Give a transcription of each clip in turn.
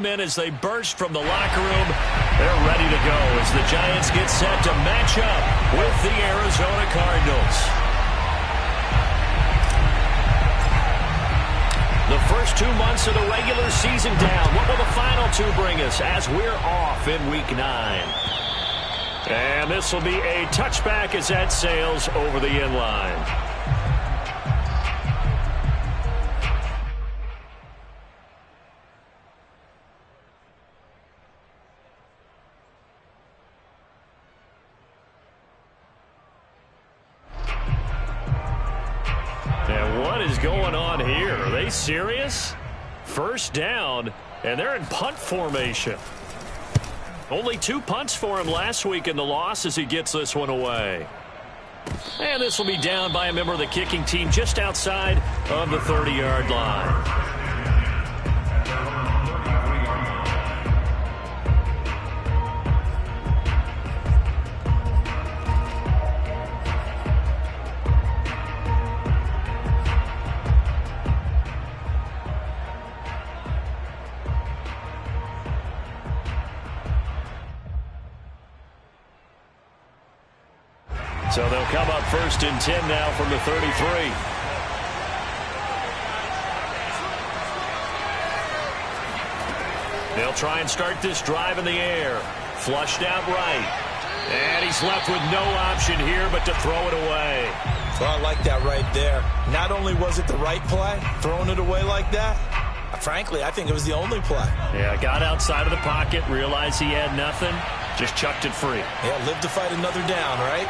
As they burst from the locker room, they're ready to go as the Giants get set to match up with the Arizona Cardinals. The first 2 months of the regular season down. What will the final two bring us as we're off in Week 9? And this will be a touchback as that sails over the end line. And what is going on here? Are they serious? First down, and they're in punt formation. Only 2 punts for him last week in the loss as he gets this one away. And this will be down by a member of the kicking team just outside of the 30-yard line. So they'll come up 1st and 10 now from the 33. They'll try and start this drive in the air. Flushed out right. And he's left with no option here but to throw it away. Well, I like that right there. Not only was it the right play, throwing it away like that, frankly, I think it was the only play. Yeah, got outside of the pocket, realized he had nothing, just chucked it free. Yeah, live to fight another down, right?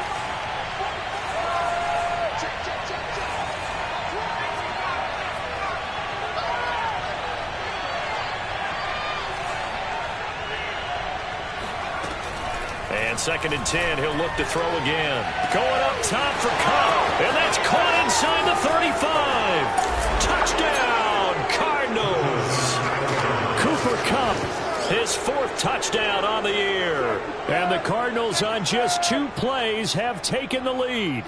And 2nd and 10, he'll look to throw again. Going up top for Cup, and that's caught inside the 35. Touchdown, Cardinals. Cooper Kupp, his 4th touchdown on the year. And the Cardinals on just 2 plays have taken the lead.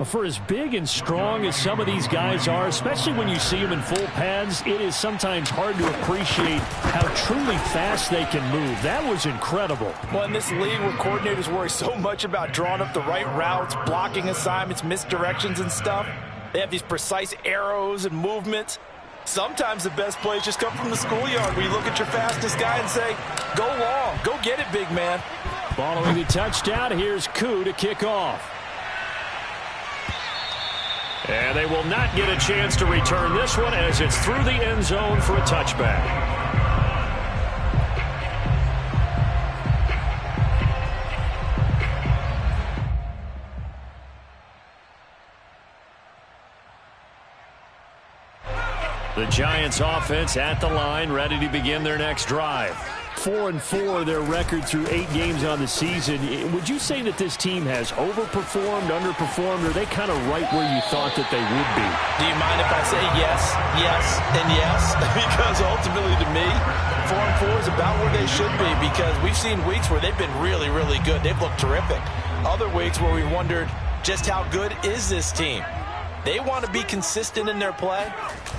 For as big and strong as some of these guys are, especially when you see them in full pads, it is sometimes hard to appreciate how truly fast they can move. That was incredible. Well, in this league where coordinators worry so much about drawing up the right routes, blocking assignments, misdirections and stuff, they have these precise arrows and movements. Sometimes the best plays just come from the schoolyard where you look at your fastest guy and say, go long, go get it, big man. Following the touchdown, here's Koo to kick off. And they will not get a chance to return this one as it's through the end zone for a touchback. The Giants offense at the line, ready to begin their next drive. 4-4 their record through 8 games on the season. Would you say that this team has overperformed, underperformed, or are they kind of right where you thought that they would be? Do you mind if I say yes, yes, and yes? Because ultimately to me, 4-4 is about where they should be because we've seen weeks where they've been really, really good. They've looked terrific. Other weeks where we wondered just how good is this team? They want to be consistent in their play,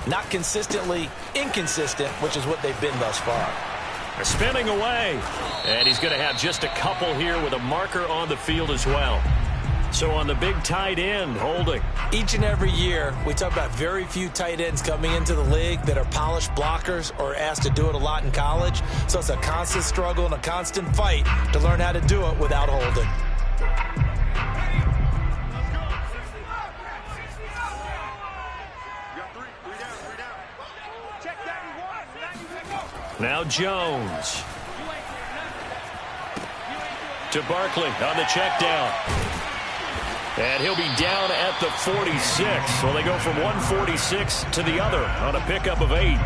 not consistently inconsistent, which is what they've been thus far. Spinning away, and he's going to have just a couple here with a marker on the field as well. So on the big tight end, holding. Each and every year, we talk about very few tight ends coming into the league that are polished blockers or asked to do it a lot in college. So it's a constant struggle and a constant fight to learn how to do it without holding. Now Jones. To Barkley on the check down. And he'll be down at the 46. Well, they go from 146 to the other on a pickup of 8.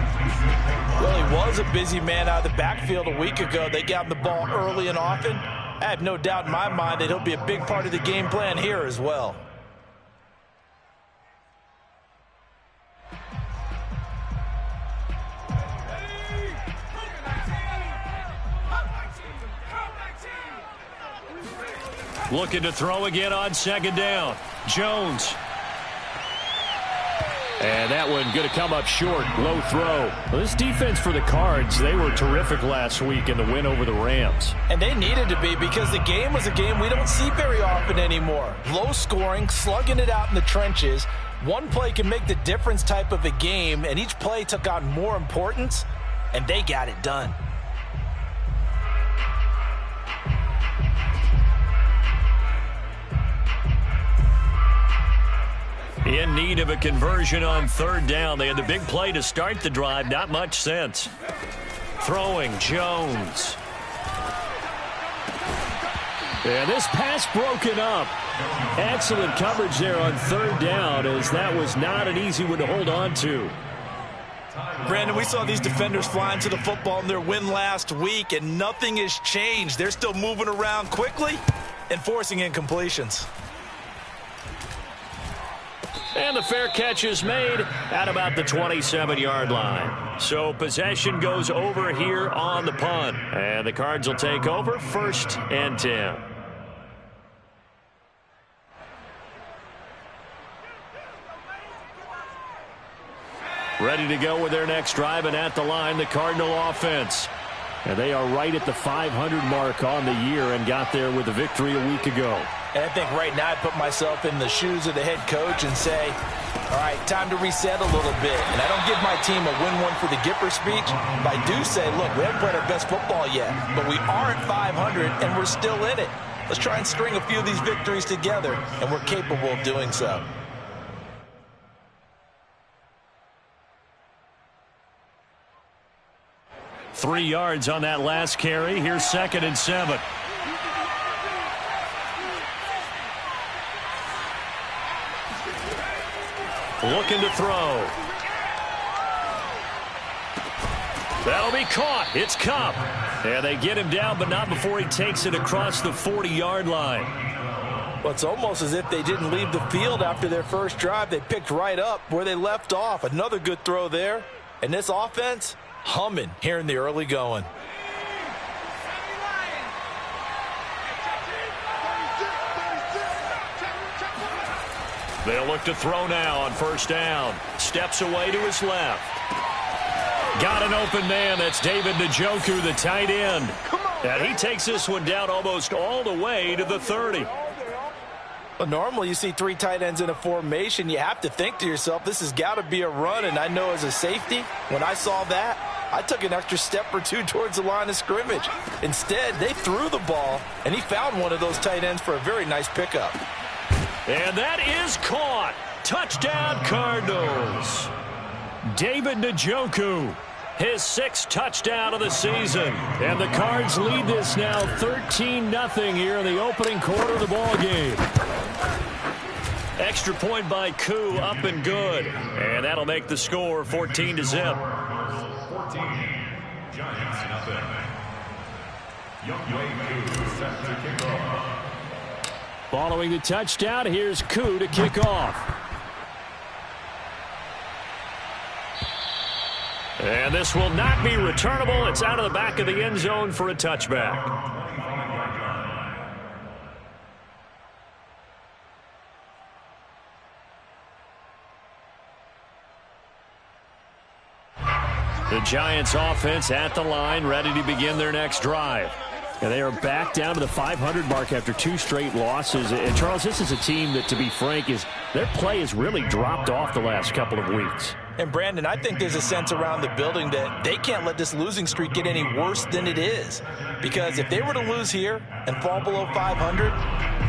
Well, he was a busy man out of the backfield a week ago. They got him the ball early and often. I have no doubt in my mind that he'll be a big part of the game plan here as well. Looking to throw again on 2nd down. Jones. And that one going to come up short. Low throw. Well, this defense for the Cards, they were terrific last week in the win over the Rams. And they needed to be, because the game was a game we don't see very often anymore. Low scoring, slugging it out in the trenches. One play can make the difference type of a game, and each play took on more importance, and they got it done. In need of a conversion on third down. They had the big play to start the drive. Not much sense. Throwing, Jones. And this pass broken up. Excellent coverage there on third down, as that was not an easy one to hold on to. Brandon, we saw these defenders flying to the football in their win last week, and nothing has changed. They're still moving around quickly and forcing incompletions. And the fair catch is made at about the 27-yard line. So possession goes over here on the punt. And the Cards will take over 1st and 10. Ready to go with their next drive, and at the line, the Cardinal offense. And they are right at the 500 mark on the year and got there with a victory a week ago. And I think right now I put myself in the shoes of the head coach and say, all right, time to reset a little bit. And I don't give my team a win one for the Gipper speech, but I do say, look, we haven't played our best football yet, but we are at 500 and we're still in it. Let's try and string a few of these victories together, and we're capable of doing so. Three yards on that last carry. Here's 2nd and 7. Looking to throw. That'll be caught. It's Cup. And they get him down, but not before he takes it across the 40-yard line. Well, it's almost as if they didn't leave the field after their first drive. They picked right up where they left off. Another good throw there. And this offense, humming here in the early going. They'll look to throw now on 1st down. Steps away to his left. Got an open man. That's David Njoku, the tight end. And he takes this one down almost all the way to the 30. Well, normally you see 3 tight ends in a formation. You have to think to yourself, this has got to be a run. And I know as a safety, when I saw that, I took an extra step or two towards the line of scrimmage. Instead, they threw the ball, and he found one of those tight ends for a very nice pickup. And that is caught. Touchdown, Cardinals. David Njoku, his 6th touchdown of the season. And the Cards lead this now 13-0 here in the opening quarter of the ball game. Extra point by Koo, up and good. And that'll make the score 14-0. 14, Giants nothing. Youngway Koo set to kick off. Following the touchdown, here's Koo to kick off. And this will not be returnable. It's out of the back of the end zone for a touchback. The Giants offense at the line, ready to begin their next drive. And they are back down to the 500 mark after 2 straight losses. And, Charles, this is a team that, to be frank, their play has really dropped off the last couple of weeks. And, Brandon, I think there's a sense around the building that they can't let this losing streak get any worse than it is. Because if they were to lose here and fall below 500,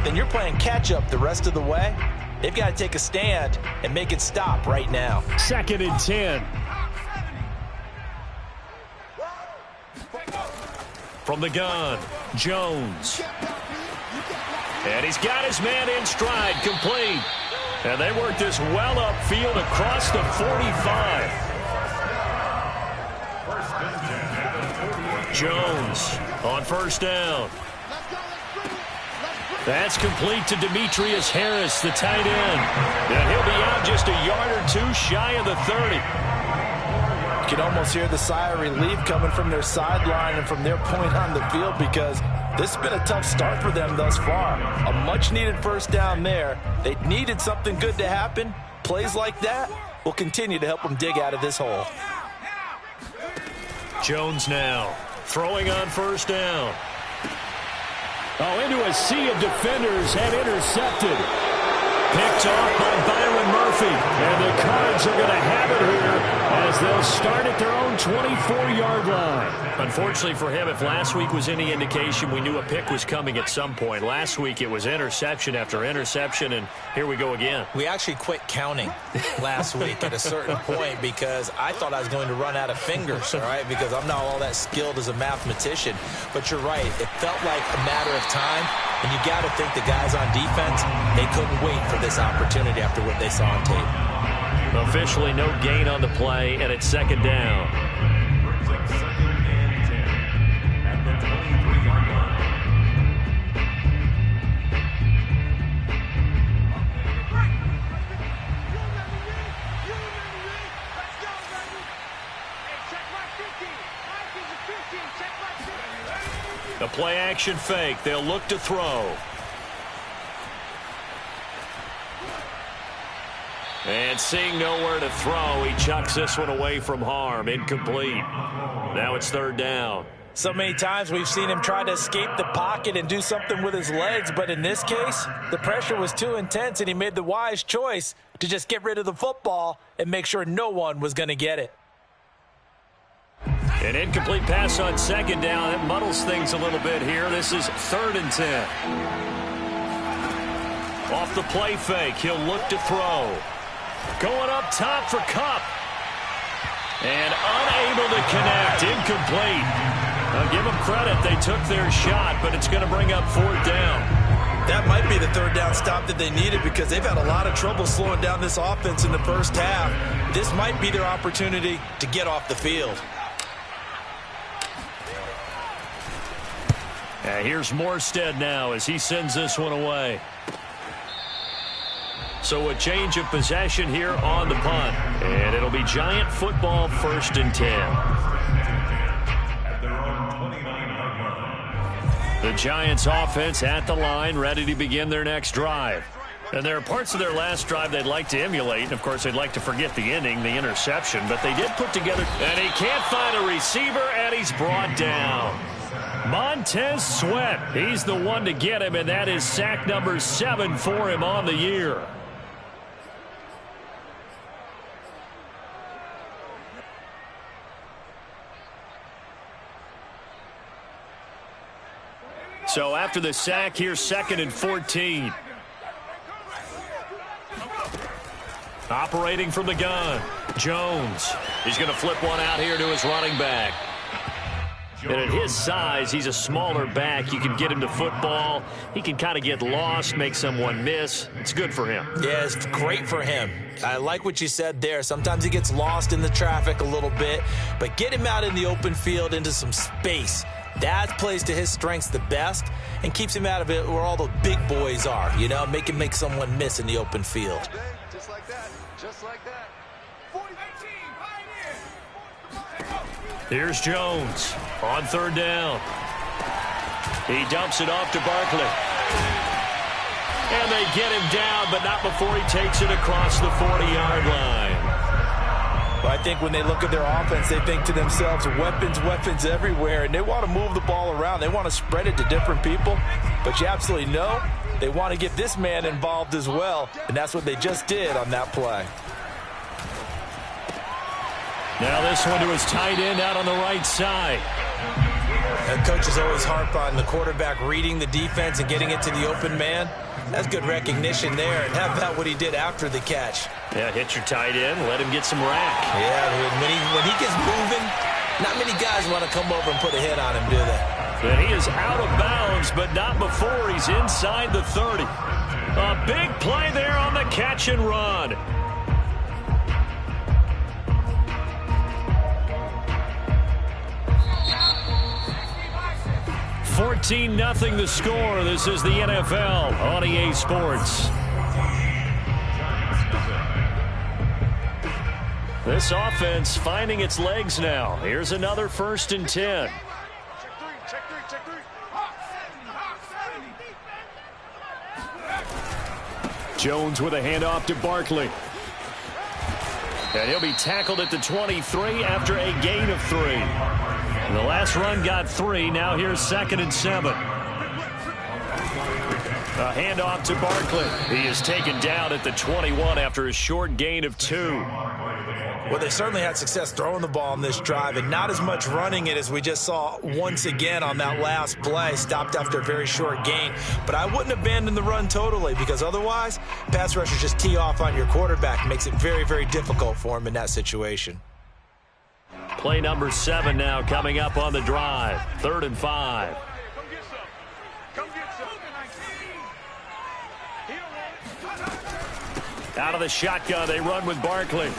then you're playing catch-up the rest of the way. They've got to take a stand and make it stop right now. 2nd and 10. From the gun, Jones. And he's got his man in stride, complete. And they work this well upfield across the 45. Jones on 1st down. That's complete to Demetrius Harris, the tight end. And he'll be out just a yard or 2 shy of the 30. You can almost hear the sigh of relief coming from their sideline and from their point on the field, because this has been a tough start for them thus far. A much-needed 1st down there. They needed something good to happen. Plays like that, will continue to help them dig out of this hole. Jones now throwing on first down. Oh, into a sea of defenders and intercepted. Picked off by Byron Murphy. And the Cards are going to have it here as they'll start at their own 24-yard line. Unfortunately for him, if last week was any indication, we knew a pick was coming at some point. Last week it was interception after interception, and here we go again. We actually quit counting last week at a certain point because I thought I was going to run out of fingers, all right, because I'm not all that skilled as a mathematician. But you're right. It felt like a matter of time, and you got to think the guys on defense, they couldn't wait for this opportunity after what they saw on tape. Officially no gain on the play, and it's second down. Brings up 2nd and 10 at the 23-yard line. A play action fake. They'll look to throw. And seeing nowhere to throw, he chucks this one away from harm. Incomplete. Now it's third down. So many times we've seen him try to escape the pocket and do something with his legs, but in this case, the pressure was too intense and he made the wise choice to just get rid of the football and make sure no one was going to get it. An incomplete pass on second down. It muddles things a little bit here. This is 3rd and 10. Off the play fake, he'll look to throw. Going up top for Kupp. And unable to connect. Incomplete. I'll give them credit. They took their shot, but it's going to bring up 4th down. That might be the third down stop that they needed because they've had a lot of trouble slowing down this offense in the first half. This might be their opportunity to get off the field. Here's Morstead now as he sends this one away. So a change of possession here on the punt. And it'll be Giant football, 1st and 10. At their own 29-yard line. The Giants offense at the line, ready to begin their next drive. And there are parts of their last drive they'd like to emulate. And, of course, they'd like to forget the ending, the interception. But they did put together. And he can't find a receiver, and he's brought down. Montez Sweat, he's the one to get him, and that is sack number 7 for him on the year. So after the sack, here's 2nd and 14. Operating from the gun, Jones. He's going to flip one out here to his running back. And at his size, he's a smaller back. You can get him to football. He can kind of get lost, make someone miss. It's good for him. Yeah, it's great for him. I like what you said there. Sometimes he gets lost in the traffic a little bit, but get him out in the open field into some space. That plays to his strengths the best and keeps him out of it where all the big boys are, you know, make him make someone miss in the open field. Just like that. Just like that. Here's Jones on 3rd down. He dumps it off to Barkley. And they get him down, but not before he takes it across the 40-yard line. Well, I think when they look at their offense, they think to themselves, weapons, weapons everywhere, and they want to move the ball around. They want to spread it to different people, but you absolutely know they want to get this man involved as well, and that's what they just did on that play. Now this one to his tight end out on the right side. And coaches always harp on the quarterback reading the defense and getting it to the open man. That's good recognition there. And how about what he did after the catch? Yeah, hit your tight end, let him get some rack. Yeah, when he gets moving, not many guys want to come over and put a hit on him, do they? And he is out of bounds, but not before he's inside the 30. A big play there on the catch and run. 14-0 the score. This is the NFL on EA Sports. This offense finding its legs now. Here's another 1st and 10. Jones with a handoff to Barkley. And he'll be tackled at the 23 after a gain of 3. The last run got 3. Now here's 2nd and 7. A handoff to Barkley. He is taken down at the 21 after a short gain of 2. Well, they certainly had success throwing the ball on this drive and not as much running it as we just saw once again on that last play. Stopped after a very short gain. But I wouldn't abandon the run totally because otherwise, pass rushers just tee off on your quarterback. Makes it very, very difficult for him in that situation. Play number 7 now coming up on the drive. 3rd and 5. Out of the shotgun, they run with Barkley.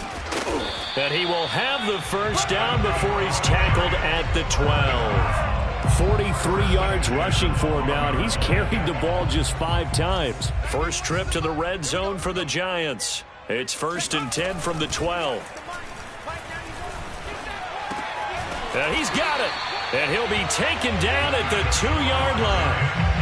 And he will have the first down before he's tackled at the 12. 43 yards rushing for him now, and he's carried the ball just 5 times. First trip to the red zone for the Giants. It's 1st and 10 from the 12. And he's got it. And he'll be taken down at the 2-yard line.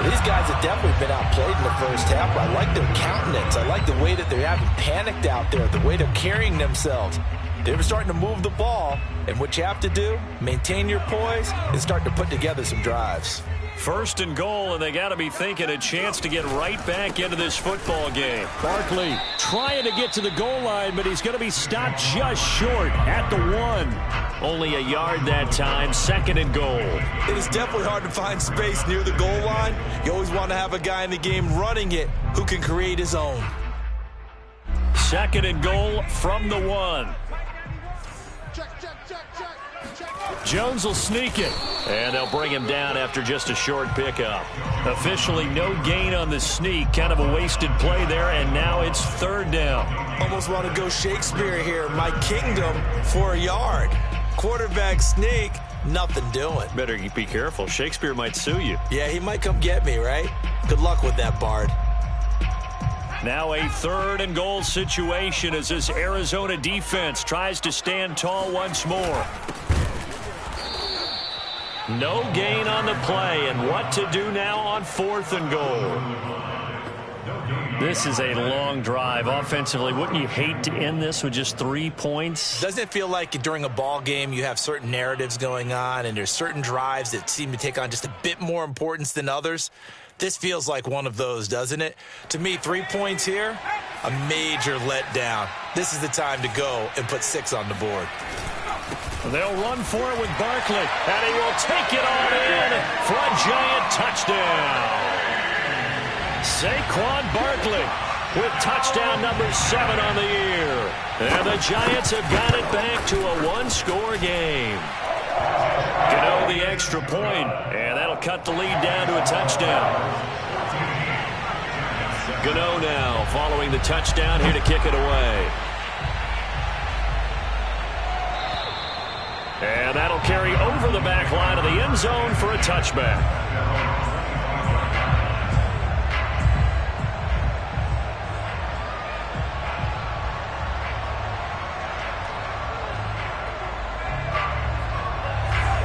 These guys have definitely been outplayed in the first half. I like their countenance. I like the way that they're having panicked out there, the way they're carrying themselves. They were starting to move the ball, and what you have to do, maintain your poise, and start to put together some drives. 1st and goal, and they got to be thinking a chance to get right back into this football game. Barkley trying to get to the goal line, but he's going to be stopped just short at the 1. Only a yard that time, 2nd and goal. It is definitely hard to find space near the goal line. You always want to have a guy in the game running it who can create his own. 2nd and goal from the 1. Jones will sneak it, and they'll bring him down after just a short pickup. Officially no gain on the sneak, kind of a wasted play there, and now it's 3rd down. Almost want to go Shakespeare here. My kingdom for a yard. Quarterback sneak, nothing doing. Better be careful. Shakespeare might sue you. Yeah, he might come get me, right? Good luck with that, Bard. Now a 3rd and goal situation as this Arizona defense tries to stand tall once more. No gain on the play, and what to do now on 4th and goal. This is a long drive offensively. Wouldn't you hate to end this with just 3 points? Doesn't it feel like during a ball game you have certain narratives going on and there's certain drives that seem to take on just a bit more importance than others? This feels like one of those, doesn't it? To me, 3 points here, a major letdown. This is the time to go and put 6 on the board. They'll run for it with Barkley, and he will take it all in for a Giant touchdown. Saquon Barkley with touchdown number 7 on the year. And the Giants have got it back to a 1-score game. Gano the extra point, and that'll cut the lead down to a touchdown. Gano now following the touchdown here to kick it away. And that'll carry over the back line of the end zone for a touchback.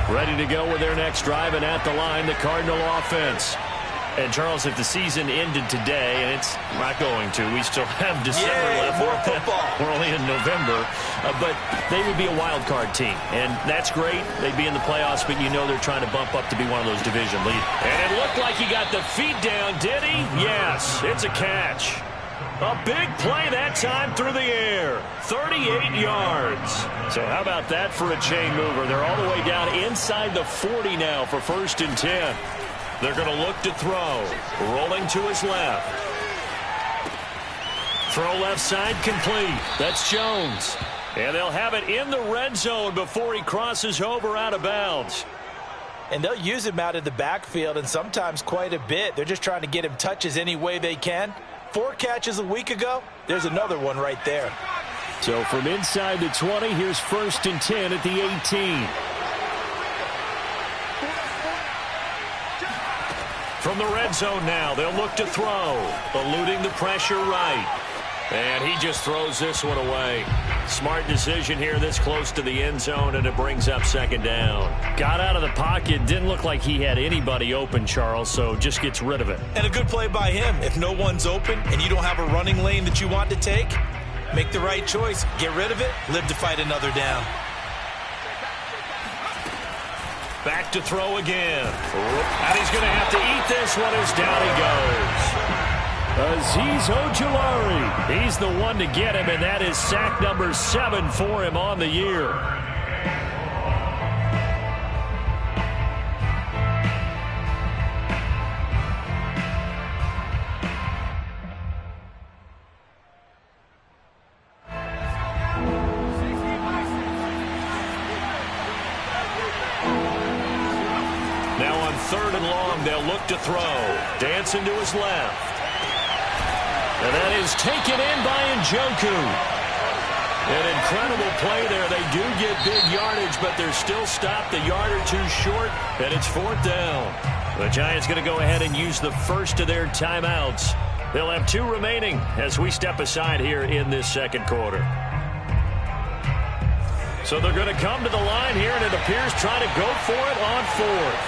Ready to go with their next drive, and at the line, the Cardinal offense. And, Charles, if the season ended today, and it's not going to, we still have December left. More football. We're only in November. But they would be a wild card team, and that's great. They'd be in the playoffs, but you know they're trying to bump up to be one of those division leaders. And it looked like he got the feet down, did he? Yes, it's a catch. A big play that time through the air. 38 yards. So how about that for a chain mover? They're all the way down inside the 40 now for 1st and 10. They're going to look to throw. Rolling to his left. Throw left side complete. That's Jones. And they'll have it in the red zone before he crosses over out of bounds. And they'll use him out of the backfield, and sometimes quite a bit. They're just trying to get him touches any way they can. 4 catches a week ago. There's another one right there. So from inside the 20, here's 1st and 10 at the 18. From the red zone now, they'll look to throw. Eluding the pressure right. And he just throws this one away. Smart decision here this close to the end zone, and it brings up 2nd down. Got out of the pocket. Didn't look like he had anybody open, Charles, so just gets rid of it. And a good play by him. If no one's open and you don't have a running lane that you want to take, Make the right choice. Get rid of it. Live to fight another down. Back to throw again. And he's going to have to eat this one as down he goes. Azeez Ojulari. He's the one to get him, and that is sack number 7 for him on the year. Now on 3rd and long, they'll look to throw. Dancing to his left. And that is taken in by Njoku. An incredible play there. They do get big yardage, but they're still stopped a yard or two short, and it's 4th down. The Giants going to go ahead and use the first of their timeouts. They'll have 2 remaining as we step aside here in this second quarter. So they're going to come to the line here, and it appears trying to go for it on 4th.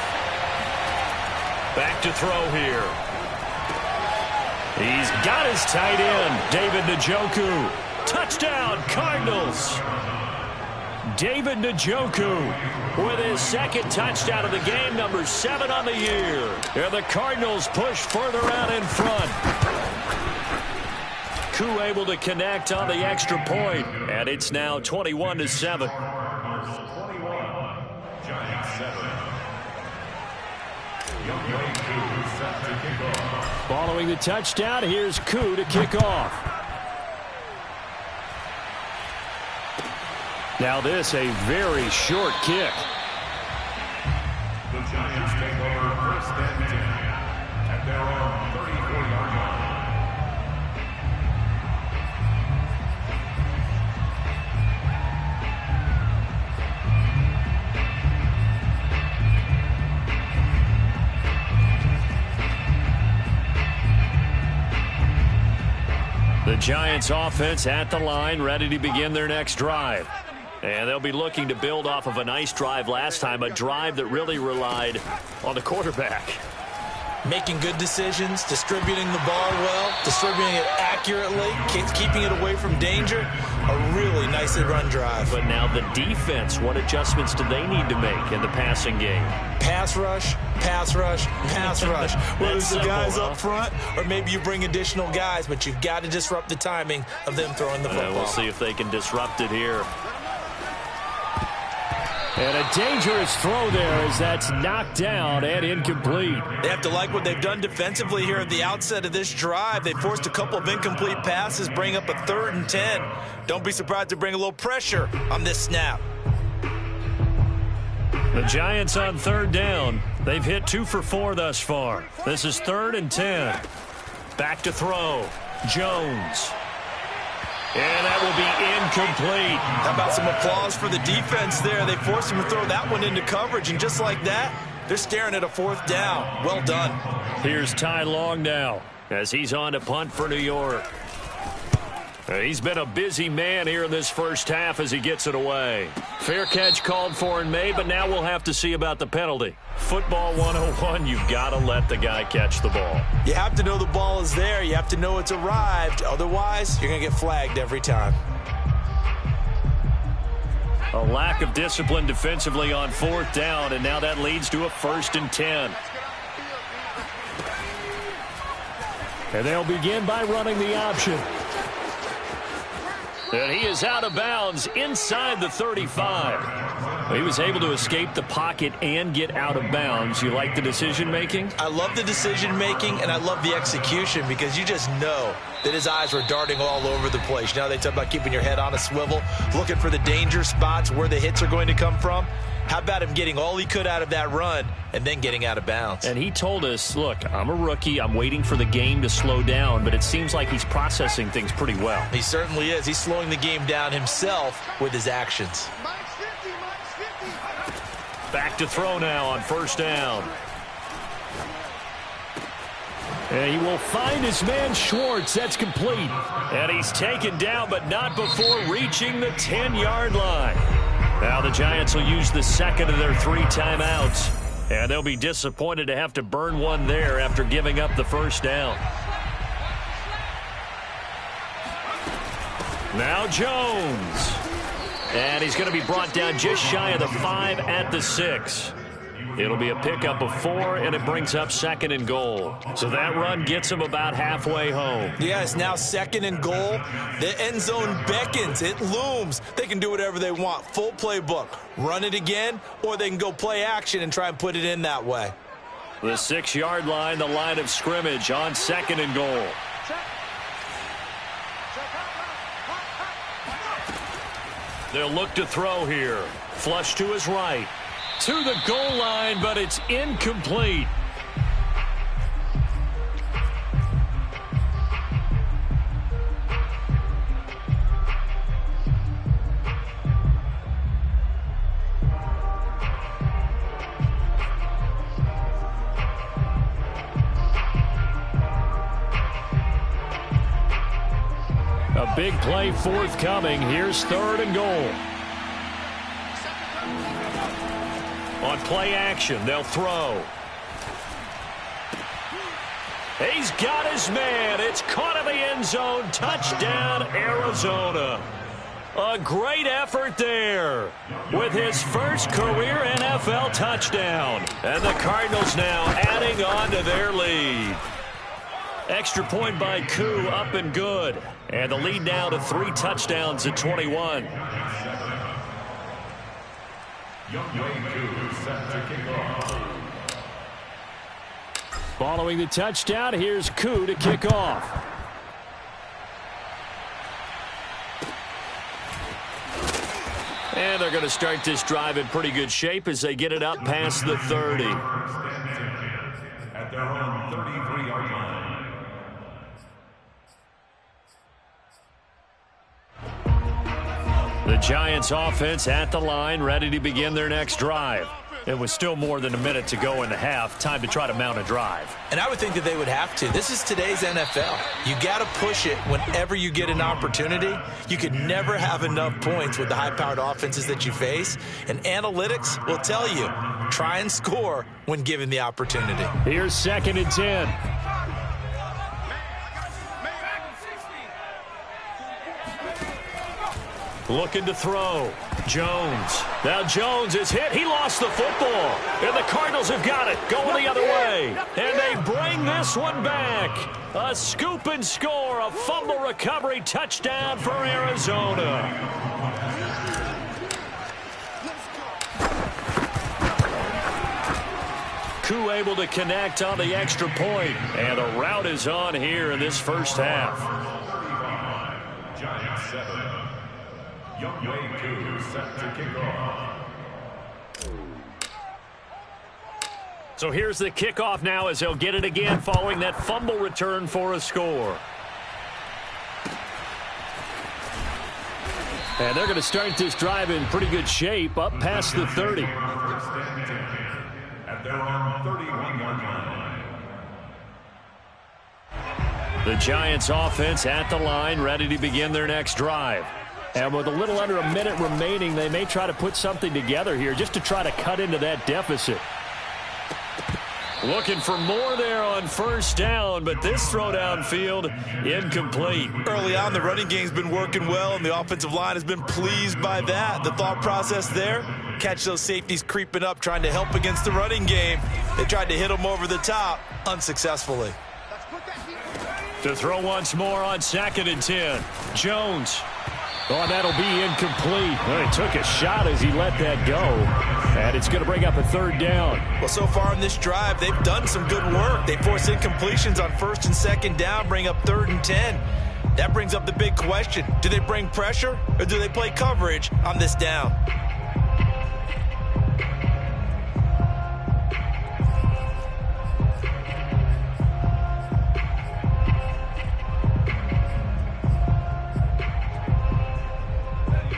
Back to throw here. He's got his tight end, David Njoku. Touchdown, Cardinals. David Njoku with his second touchdown of the game, number 7 on the year. And the Cardinals push further out in front. Koo able to connect on the extra point, and it's now 21-7. Giants 7. Following the touchdown, here's Koo to kick off. Now this, a very short kick. The Giants take over 1st and 10 at their own 34-yard line. The Giants offense at the line, ready to begin their next drive. And they'll be looking to build off of a nice drive last time, a drive that really relied on the quarterback. Making good decisions, distributing the ball well, distributing it accurately, keeping it away from danger. A really nicely run drive. But now the defense, what adjustments do they need to make in the passing game? Pass rush, pass rush, pass rush. Whether it's the simple, guys huh? up front or maybe you bring additional guys, but you've got to disrupt the timing of them throwing the football. We'll see if they can disrupt it here. And a dangerous throw there as that's knocked down and incomplete. They have to like what they've done defensively here at the outset of this drive. They forced a couple of incomplete passes, bring up a 3rd and 10. Don't be surprised to bring a little pressure on this snap. The Giants on 3rd down. They've hit 2 for 4 thus far. This is 3rd and 10. Back to throw. Jones. And that will be incomplete. How about some applause for the defense there? They forced him to throw that one into coverage, and just like that, they're staring at a 4th down. Well done. Here's Ty Long now as he's on to punt for New York. He's been a busy man here in this first half as he gets it away. Fair catch called for and made, but now we'll have to see about the penalty. Football 101, you've got to let the guy catch the ball. You have to know the ball is there. You have to know it's arrived. Otherwise, you're going to get flagged every time. A lack of discipline defensively on 4th down, and now that leads to a 1st and 10. And they'll begin by running the option. And he is out of bounds inside the 35. He was able to escape the pocket and get out of bounds. You like the decision-making? I love the decision-making, and I love the execution because you just know that his eyes were darting all over the place. You know, they talk about keeping your head on a swivel, looking for the danger spots, where the hits are going to come from. How about him getting all he could out of that run and then getting out of bounds? And he told us, look, I'm a rookie. I'm waiting for the game to slow down, but it seems like he's processing things pretty well. He certainly is. He's slowing the game down himself with his actions. Back to throw now on 1st down. And he will find his man Schwartz. That's complete. And he's taken down, but not before reaching the 10-yard line. Now the Giants will use the second of their 3 timeouts. And they'll be disappointed to have to burn one there after giving up the 1st down. Now Jones. And he's going to be brought down just shy of the 5 at the 6. It'll be a pickup of 4, and it brings up 2nd and goal. So that run gets him about halfway home. Yeah, it's now 2nd and goal. The end zone beckons. It looms. They can do whatever they want. Full playbook. Run it again, or they can go play action and try and put it in that way. The 6-yard line, the line of scrimmage on 2nd and goal. They'll look to throw here. Flush to his right. To the goal line, but it's incomplete. A big play forthcoming. Here's 3rd and goal. On play action, they'll throw. He's got his man. It's caught in the end zone. Touchdown, Arizona. A great effort there with his first career NFL touchdown. And the Cardinals now adding on to their lead. Extra point by Koo, up and good. And the lead now to 3 touchdowns at 21. Following the touchdown, here's Koo to kick off. And they're going to start this drive in pretty good shape as they get it up past the 30. At their own 33-yard line. The Giants offense at the line, ready to begin their next drive. It was still more than a minute to go in the half. Time to try to mount a drive. And I would think that they would have to. This is today's NFL. You got to push it whenever you get an opportunity. You can never have enough points with the high-powered offenses that you face. And analytics will tell you, try and score when given the opportunity. Here's 2nd and 10. Looking to throw. Jones. Now Jones is hit. He lost the football. And the Cardinals have got it. Going the other way. And they bring this one back. A scoop and score. A fumble recovery touchdown for Arizona. Koo able to connect on the extra point. And the route is on here in this first half. Giants 7. Youngway Koo set to kick off. So here's the kickoff now as they'll get it again following that fumble return for a score. And they're going to start this drive in pretty good shape up past the 30. At their own 31-yard line. The Giants offense at the line, ready to begin their next drive. And with a little under a minute remaining, they may try to put something together here just to try to cut into that deficit. Looking for more there on first down, but this throw downfield incomplete. Early on, the running game's been working well, and the offensive line has been pleased by that. The thought process there, catch those safeties creeping up, trying to help against the running game. They tried to hit them over the top, unsuccessfully. To throw once more on 2nd and 10. Jones. Oh, that'll be incomplete. Well, he took a shot as he let that go. And it's going to bring up a 3rd down. Well, so far in this drive, they've done some good work. They force incompletions on 1st and 2nd down, bring up 3rd and 10. That brings up the big question. Do they bring pressure or do they play coverage on this down?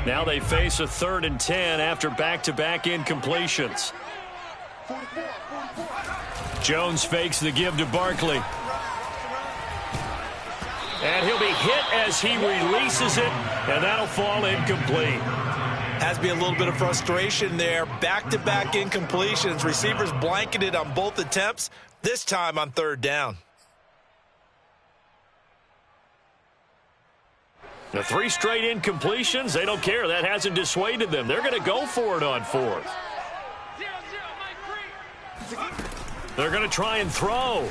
Now they face a 3rd and 10 after back-to-back incompletions. Jones fakes the give to Barkley. And he'll be hit as he releases it, and that'll fall incomplete. Has to be a little bit of frustration there. Back-to-back incompletions. Receivers blanketed on both attempts, this time on 3rd down. The 3 straight incompletions, they don't care. That hasn't dissuaded them. They're going to go for it on 4th. They're going to try and throw.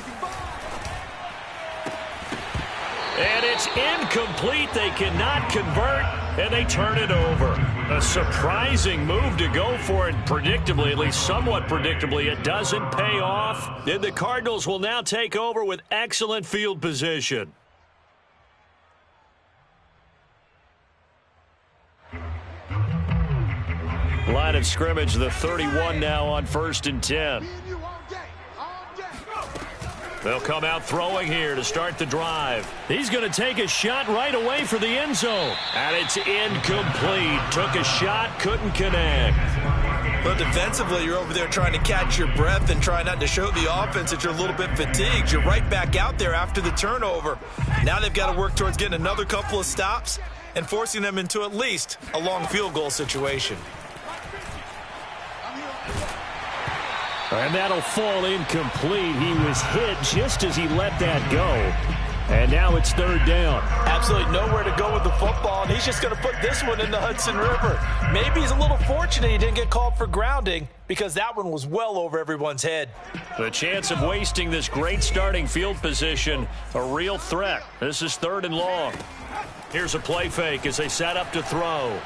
And it's incomplete. They cannot convert, and they turn it over. A surprising move to go for it. Predictably, at least somewhat predictably, it doesn't pay off. And the Cardinals will now take over with excellent field position. Line of scrimmage, the 31 now on 1st and 10. They'll come out throwing here to start the drive. He's going to take a shot right away for the end zone. And it's incomplete. Took a shot, couldn't connect. But defensively, you're over there trying to catch your breath and try not to show the offense that you're a little bit fatigued. You're right back out there after the turnover. Now they've got to work towards getting another couple of stops and forcing them into at least a long field goal situation. And that'll fall incomplete. He was hit just as he let that go. And now it's 3rd down. Absolutely nowhere to go with the football, and he's just going to put this one in the Hudson River. Maybe he's a little fortunate he didn't get called for grounding because that one was well over everyone's head. The chance of wasting this great starting field position, a real threat. This is 3rd and long. Here's a play fake as they set up to throw.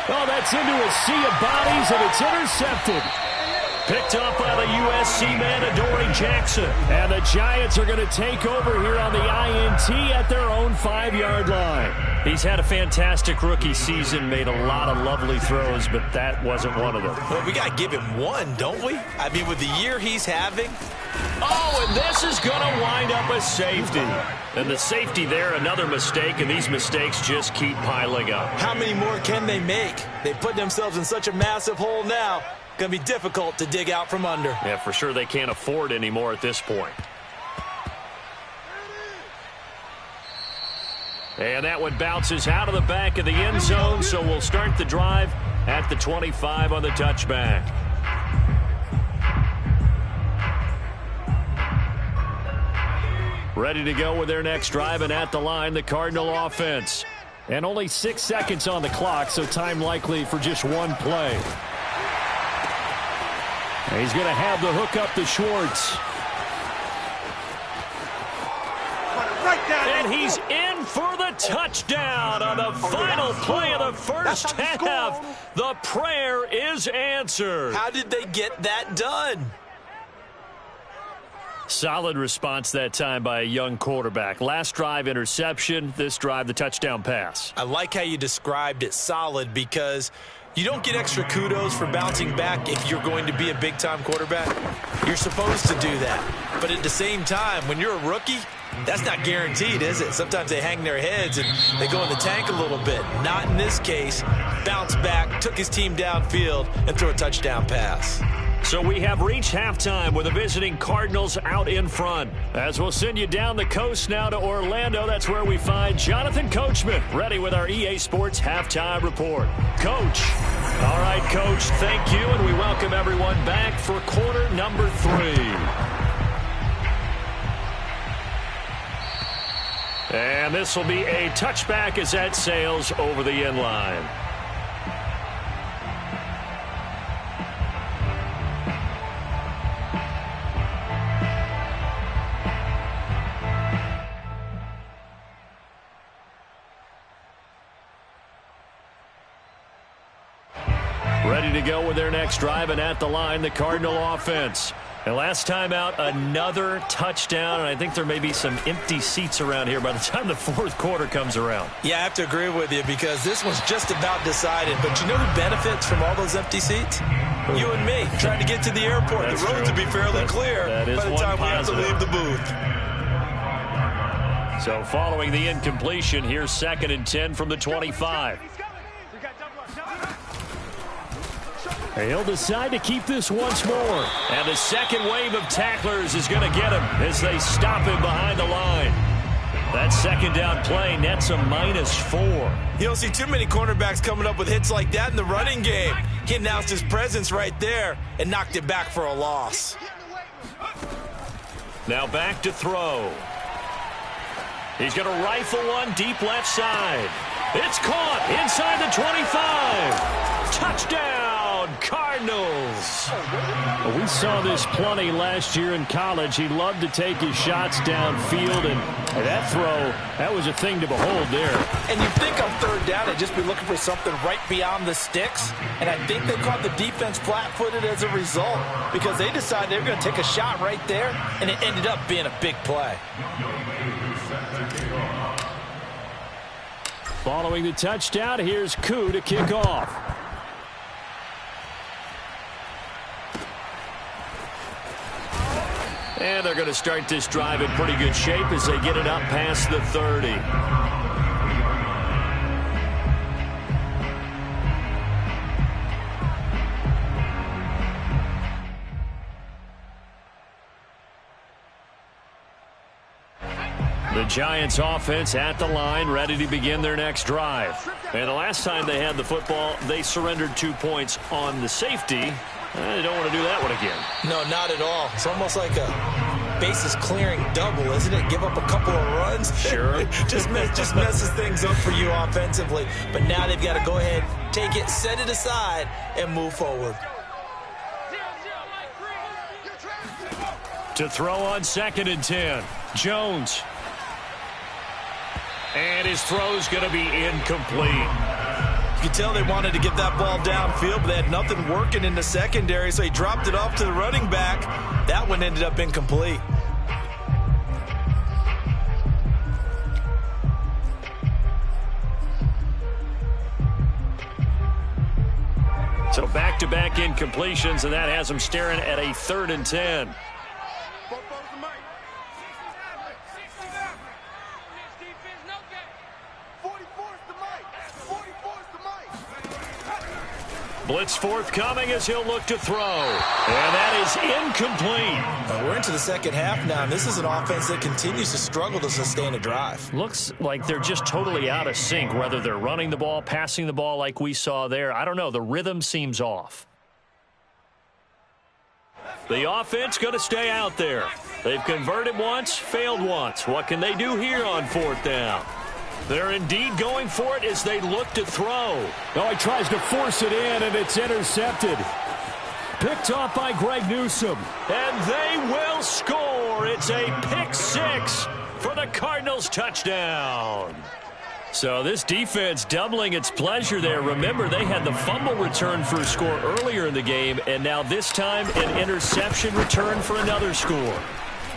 Oh, that's into a sea of bodies, and it's intercepted. Picked up by the USC man, Adoree Jackson. And the Giants are going to take over here on the INT at their own 5-yard line. He's had a fantastic rookie season, made a lot of lovely throws, but that wasn't one of them. Well, we got to give him one, don't we? I mean, with the year he's having. Oh, and this is going to wind up a safety. And the safety there, another mistake, and these mistakes just keep piling up. How many more can they make? They put themselves in such a massive hole now. Going to be difficult to dig out from under. Yeah, for sure they can't afford anymore at this point. And that one bounces out of the back of the end zone, so we'll start the drive at the 25 on the touchback. Ready to go with their next drive, and at the line, the Cardinal offense. And only 6 seconds on the clock, so time likely for just one play. And he's going to have the hook up to Schwartz. And he's in for the touchdown on the final play of the first half. The prayer is answered. How did they get that done? Solid response that time by a young quarterback. Last drive, interception. This drive, the touchdown pass. I like how you described it, solid, because you don't get extra kudos for bouncing back if you're going to be a big-time quarterback. You're supposed to do that. But at the same time, when you're a rookie, that's not guaranteed, is it? Sometimes they hang their heads and they go in the tank a little bit. Not in this case. Bounce back, took his team downfield, and threw a touchdown pass. So we have reached halftime with the visiting Cardinals out in front. As we'll send you down the coast now to Orlando, that's where we find Jonathan Coachman, ready with our EA Sports Halftime Report. Coach. All right, Coach, thank you, and we welcome everyone back for quarter number 3. And this will be a touchback as that sails over the end line. Ready to go with their next drive, and at the line, the Cardinal offense. And last time out, another touchdown, and I think there may be some empty seats around here by the time the fourth quarter comes around. Yeah, I have to agree with you because this one's just about decided. But you know who benefits from all those empty seats? You and me, trying to get to the airport. That's the roads will be fairly clear by the time we have to leave the booth. So following the incompletion, here's 2nd and 10 from the 25. He'll decide to keep this once more. And the second wave of tacklers is going to get him as they stop him behind the line. That second down play nets a -4. You don't see too many cornerbacks coming up with hits like that in the running game. He announced his presence right there and knocked it back for a loss. Now back to throw. He's going to rifle one deep left side. It's caught inside the 25. Touchdown, Cardinals. Well, we saw this plenty last year in college. He loved to take his shots downfield, and that throw, that was a thing to behold there. And you think on third down, they'd just be looking for something right beyond the sticks. And I think they caught the defense flat-footed as a result because they decided they were going to take a shot right there, and it ended up being a big play. Following the touchdown, here's Koo to kick off. And they're going to start this drive in pretty good shape as they get it up past the 30. The Giants offense at the line, ready to begin their next drive. And the last time they had the football, they surrendered 2 points on the safety. They don't want to do that one again. No, not at all. It's almost like a bases clearing double, isn't it? Give up a couple of runs. Sure. just messes things up for you offensively. But now they've got to go ahead, take it, set it aside, and move forward. To throw on 2nd and 10. Jones. And his throw's going to be incomplete. You can tell they wanted to get that ball downfield, but they had nothing working in the secondary, so he dropped it off to the running back. That one ended up incomplete. So back-to-back incompletions, and that has them staring at a 3rd and 10. Blitz forthcoming as he'll look to throw. And that is incomplete. We're into the second half now, and this is an offense that continues to struggle to sustain a drive. Looks like they're just totally out of sync, whether they're running the ball, passing the ball like we saw there. I don't know. The rhythm seems off. The offense going to stay out there. They've converted once, failed once. What can they do here on 4th down? They're indeed going for it as they look to throw. Oh, he tries to force it in, and it's intercepted. Picked off by Greg Newsome. And they will score. It's a pick 6 for the Cardinals touchdown. So this defense doubling its pleasure there. Remember, they had the fumble return for a score earlier in the game, and now this time an interception return for another score.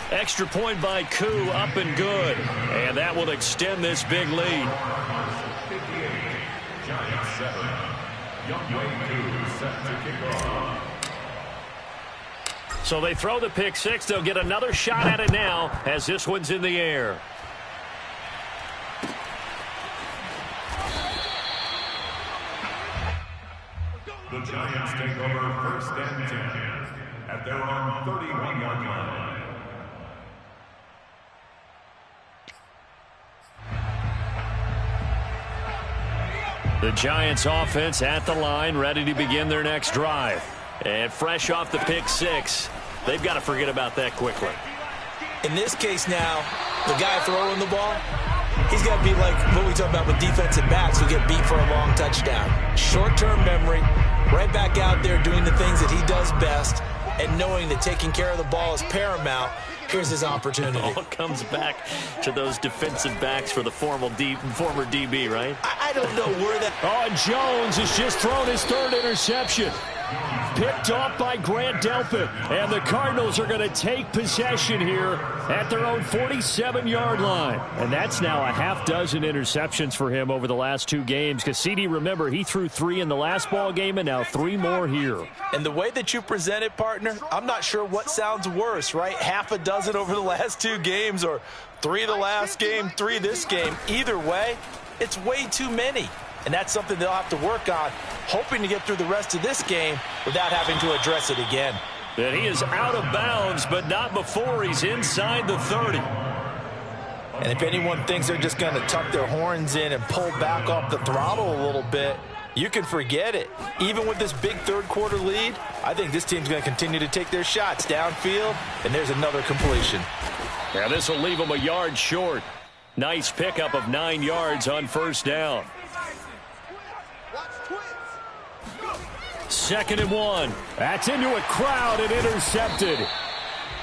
Extra point by Koo, up and good. And that will extend this big lead. Giants 7. Youngway Koo set to kick off. So they throw the pick 6. They'll get another shot at it now as this one's in the air. The Giants take over 1st and 10 at their own 31-yard line. The Giants offense at the line, ready to begin their next drive. And fresh off the pick 6, they've got to forget about that quickly. In this case now, the guy throwing the ball, he's got to be like what we talk about with defensive backs who get beat for a long touchdown. Short-term memory, right back out there doing the things that he does best, and knowing that taking care of the ball is paramount. Here's his opportunity. It all comes back to those defensive backs for the former DB, right? I don't know where that... Oh, Jones has just thrown his 3rd interception. Picked off by Grant Delpit. And the Cardinals are going to take possession here at their own 47-yard line. And that's now a half dozen interceptions for him over the last 2 games. Because CD, remember, he threw 3 in the last ball game and now 3 more here. And the way that you present it, partner, I'm not sure what sounds worse, right? Half a dozen over the last 2 games or 3 the last game, 3 this game. Either way, it's way too many. And that's something they'll have to work on, hoping to get through the rest of this game without having to address it again. And he is out of bounds, but not before he's inside the 30. And if anyone thinks they're just going to tuck their horns in and pull back off the throttle a little bit, you can forget it. Even with this big 3rd quarter lead, I think this team's going to continue to take their shots downfield, and there's another completion. Yeah, this will leave them a yard short. Nice pickup of 9 yards on first down. 2nd and 1. That's into a crowd and intercepted.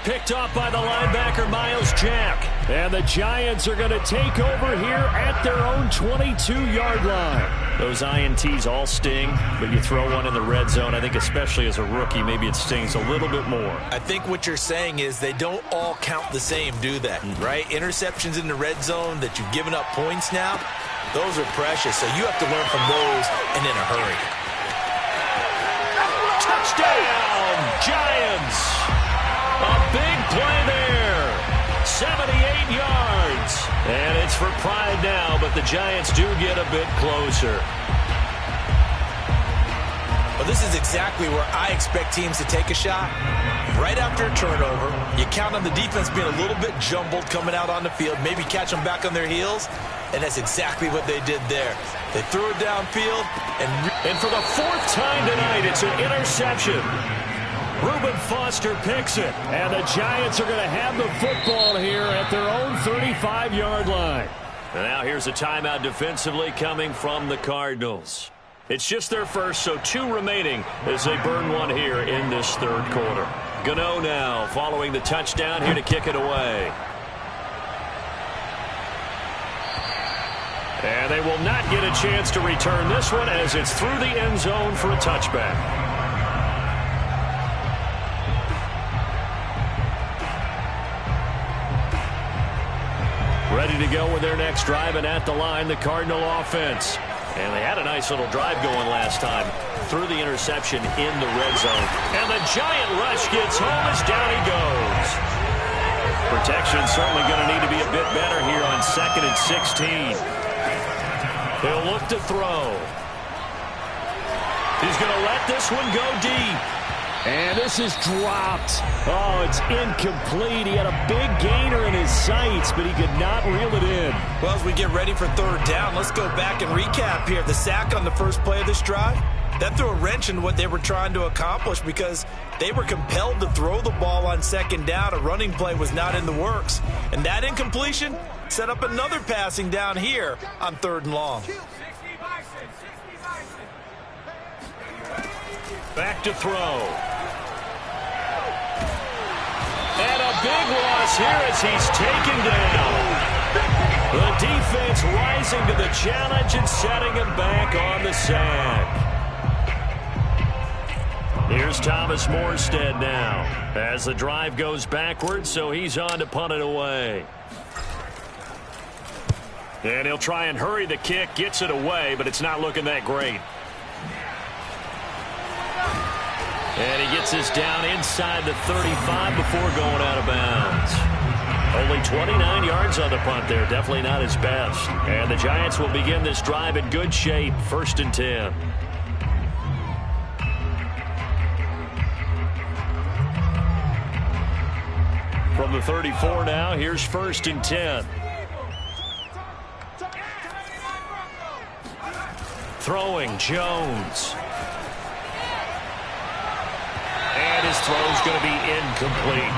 Picked off by the linebacker, Miles Jack. And the Giants are going to take over here at their own 22-yard line. Those INTs all sting, but you throw one in the red zone, I think especially as a rookie, maybe it stings a little bit more. I think what you're saying is they don't all count the same, do they? Right? Interceptions in the red zone that you've given up points now, those are precious. So you have to learn from those and in a hurry. Touchdown, Giants! A big play there. 78 yards. And it's for pride now, but the Giants do get a bit closer. Well, this is exactly where I expect teams to take a shot. Right after a turnover, you count on the defense being a little bit jumbled coming out on the field, maybe catch them back on their heels, and that's exactly what they did there. They threw it downfield, and for the 4th time tonight, it's an interception. Reuben Foster picks it, and the Giants are going to have the football here at their own 35-yard line. And now here's a timeout defensively coming from the Cardinals. It's just their first, so 2 remaining as they burn one here in this 3rd quarter. Gano now following the touchdown here to kick it away. And they will not get a chance to return this one as it's through the end zone for a touchback. Ready to go with their next drive, and at the line, the Cardinal offense. And they had a nice little drive going last time through the interception in the red zone. And the giant rush gets home as down he goes. Protection certainly going to need to be a bit better here on 2nd and 16. He'll look to throw. He's going to let this one go deep. And this is dropped. Oh, it's incomplete. He had a big gainer in his sights, but he could not reel it in. Well, as we get ready for 3rd down, let's go back and recap here. The sack on the first play of this drive, that threw a wrench in what they were trying to accomplish because they were compelled to throw the ball on 2nd down. A running play was not in the works. And that incompletion set up another passing down here on 3rd and long. Back to throw. And a big loss here as he's taken down. The defense rising to the challenge and setting him back on the sack. Here's Thomas Morstead now as the drive goes backwards, so he's on to punt it away. And he'll try and hurry the kick, gets it away, but it's not looking that great. And he gets this down inside the 35 before going out of bounds. Only 29 yards on the punt there. Definitely not his best. And the Giants will begin this drive in good shape. 1st and 10. From the 34 now, here's 1st and 10. Throwing, Jones. And his throw's going to be incomplete.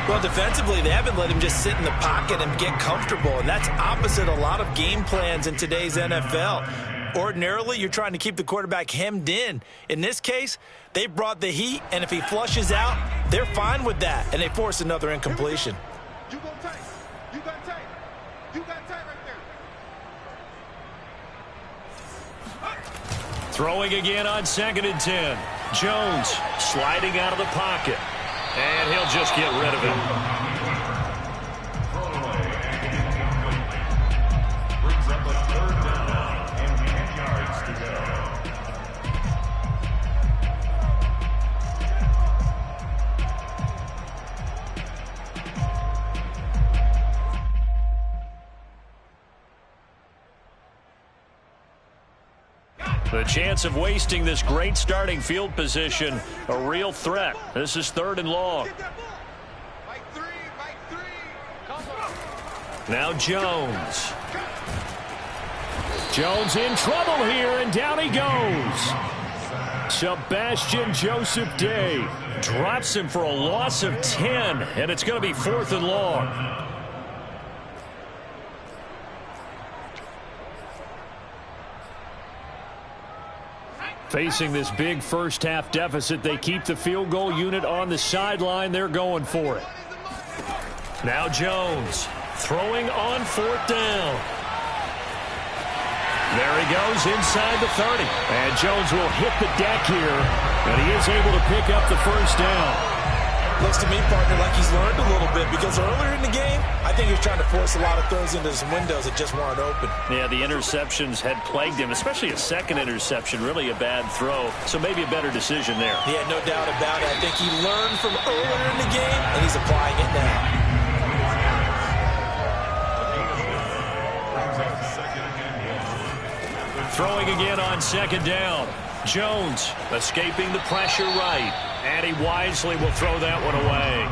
Well, defensively, they haven't let him just sit in the pocket and get comfortable, and that's opposite a lot of game plans in today's NFL. Ordinarily, you're trying to keep the quarterback hemmed in. In this case, they brought the heat, and if he flushes out, they're fine with that, and they force another incompletion. You got tight. You got tight. You got tight right there. Throwing again on 2nd and 10. Jones sliding out of the pocket. And he'll just get rid of him. Brings up a 3rd down and 10 yards to go. The chance of wasting this great starting field position, a real threat. This is 3rd and long. Mike 3. Now Jones. Jones in trouble here, and down he goes. Sebastian Joseph Day drops him for a loss of 10, and it's going to be 4th and long. Facing this big first-half deficit, they keep the field goal unit on the sideline. They're going for it. Now Jones throwing on 4th down. There he goes inside the 30. And Jones will hit the deck here, and he is able to pick up the first down. Looks to me, partner, like he's learned a little bit, because earlier in the game, I think he was trying to force a lot of throws into some windows that just weren't open. Yeah, the interceptions had plagued him, especially a second interception, really a bad throw. So maybe a better decision there. Yeah, no doubt about it. I think he learned from earlier in the game, and he's applying it now. Throwing again on 2nd down. Jones escaping the pressure right. And he wisely will throw that one away.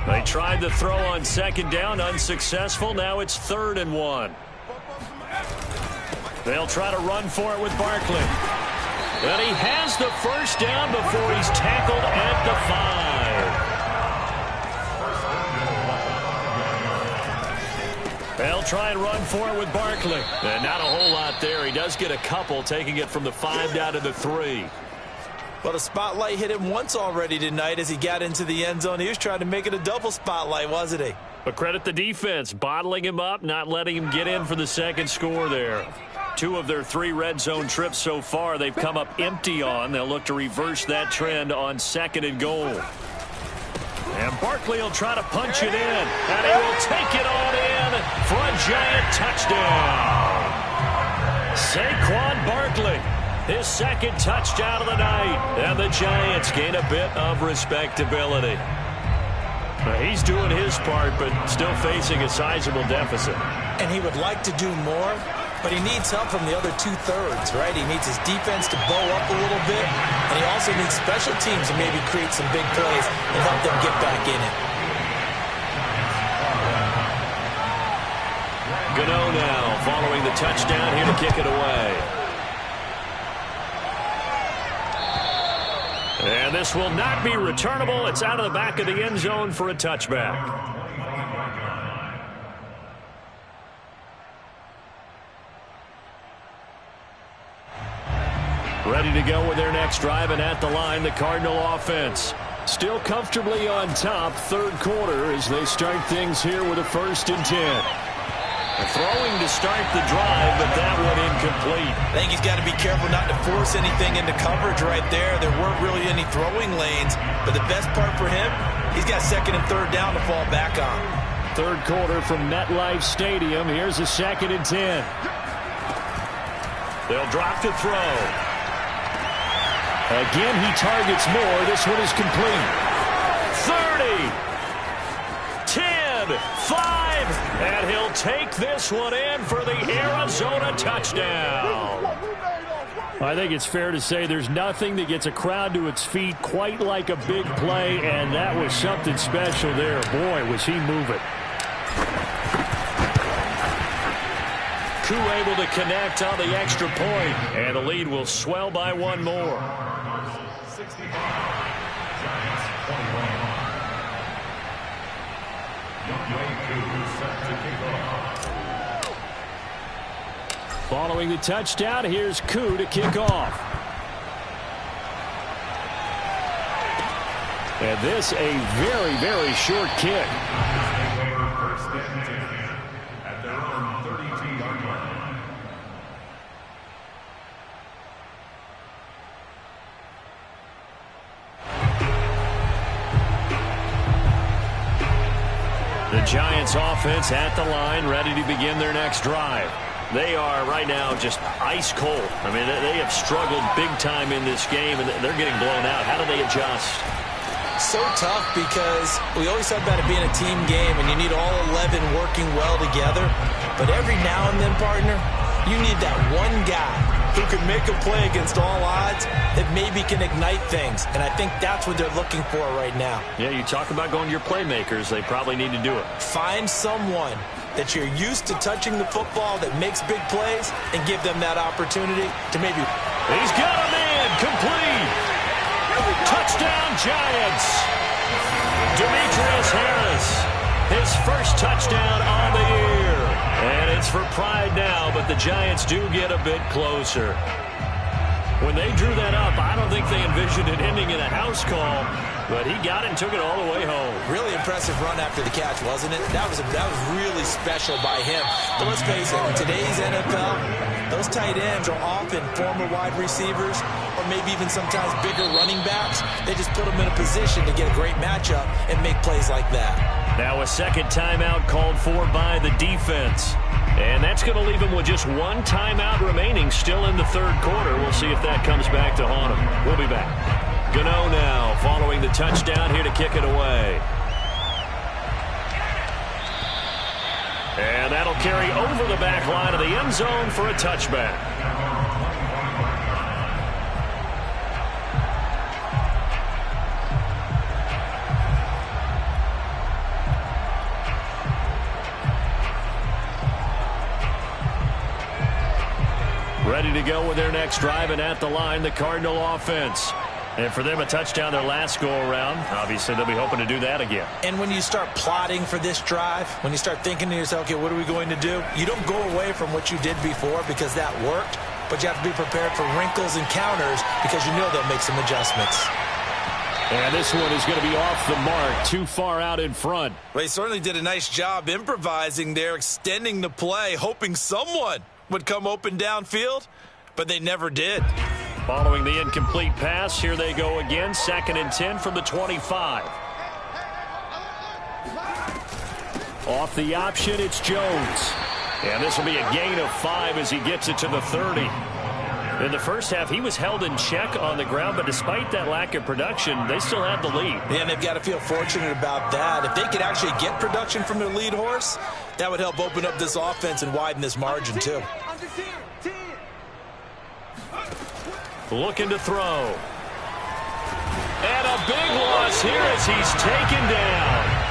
They tried to throw on 2nd down, unsuccessful. Now it's 3rd and 1. They'll try to run for it with Barkley. And he has the first down before he's tackled at the 5. They'll try and run for it with Barkley. And not a whole lot there. He does get a couple, taking it from the 5 down to the 3. Well, the spotlight hit him once already tonight as he got into the end zone. He was trying to make it a double spotlight, wasn't he? But credit the defense, bottling him up, not letting him get in for the second score there. 2 of their 3 red zone trips so far, they've come up empty on. They'll look to reverse that trend on 2nd and goal. And Barkley will try to punch it in, and he will take it on in for a giant touchdown. Saquon Barkley, his 2nd touchdown of the night, and the Giants gain a bit of respectability. He's doing his part, but still facing a sizable deficit. And he would like to do more, but he needs help from the other 2/3, right? He needs his defense to bow up a little bit, and he also needs special teams to maybe create some big plays and help them get back in it. Gano now following the touchdown here to kick it away. And this will not be returnable. It's out of the back of the end zone for a touchback. Ready to go with their next drive, and at the line, the Cardinal offense. Still comfortably on top, 3rd quarter, as they start things here with a 1st and 10. Throwing to start the drive, but that one incomplete. I think he's got to be careful not to force anything into coverage right there. There weren't really any throwing lanes, but the best part for him, he's got 2nd and 3rd down to fall back on. 3rd quarter from MetLife Stadium. Here's a 2nd and 10. They'll drop to throw. Again, he targets more. This one is complete. 30, 10, 5, and he'll take this one in for the Arizona touchdown. I think it's fair to say there's nothing that gets a crowd to its feet quite like a big play, and that was something special there. Boy, was he moving. Koo able to connect on the extra point, and the lead will swell by 1 more. 65, Giants 21. Youngway Koo set to kick off. Following the touchdown, here's Koo to kick off. And this a very, very short kick. First and 10 at their own 32-yard line. The Giants offense at the line, ready to begin their next drive. They are right now just ice cold. I mean, they have struggled big time in this game, and they're getting blown out. How do they adjust? So tough, because we always talk about it being a team game, and you need all 11 working well together. But every now and then, partner, you need that one guy who can make a play against all odds that maybe can ignite things. And I think that's what they're looking for right now. Yeah, you talk about going to your playmakers. They probably need to do it. Find someone that you're used to touching the football that makes big plays and give them that opportunity to maybe... He's got a man complete. Touchdown, Giants! Demetrius Harris, his first touchdown on the year. And it's for pride now, but the Giants do get a bit closer. When they drew that up, I don't think they envisioned it ending in a house call, but he got it and took it all the way home. Really impressive run after the catch, wasn't it? That was really special by him. But let's face it, in today's NFL, those tight ends are often former wide receivers or maybe even sometimes bigger running backs. They just put them in a position to get a great matchup and make plays like that. Now a second timeout called for by the defense. And that's going to leave him with just one timeout remaining still in the third quarter. We'll see if that comes back to haunt him. We'll be back. Gano now following the touchdown here to kick it away. And that'll carry over the back line of the end zone for a touchback. Ready to go with their next drive, and at the line, the Cardinal offense. And for them, a touchdown their last go-around. Obviously, they'll be hoping to do that again. And when you start plotting for this drive, when you start thinking to yourself, okay, what are we going to do? You don't go away from what you did before because that worked, but you have to be prepared for wrinkles and counters because you know they'll make some adjustments. And this one is going to be off the mark, too far out in front. Well, he certainly did a nice job improvising there, extending the play, hoping someone would come open downfield, but they never did. Following the incomplete pass, here they go again, 2nd and 10 from the 25. Off the option, it's Jones. And this will be a gain of 5 as he gets it to the 30. In the first half, he was held in check on the ground, but despite that lack of production, they still have the lead. Yeah, and they've got to feel fortunate about that. If they could actually get production from their lead horse, that would help open up this offense and widen this margin, too. Looking to throw. And a big loss here as he's taken down.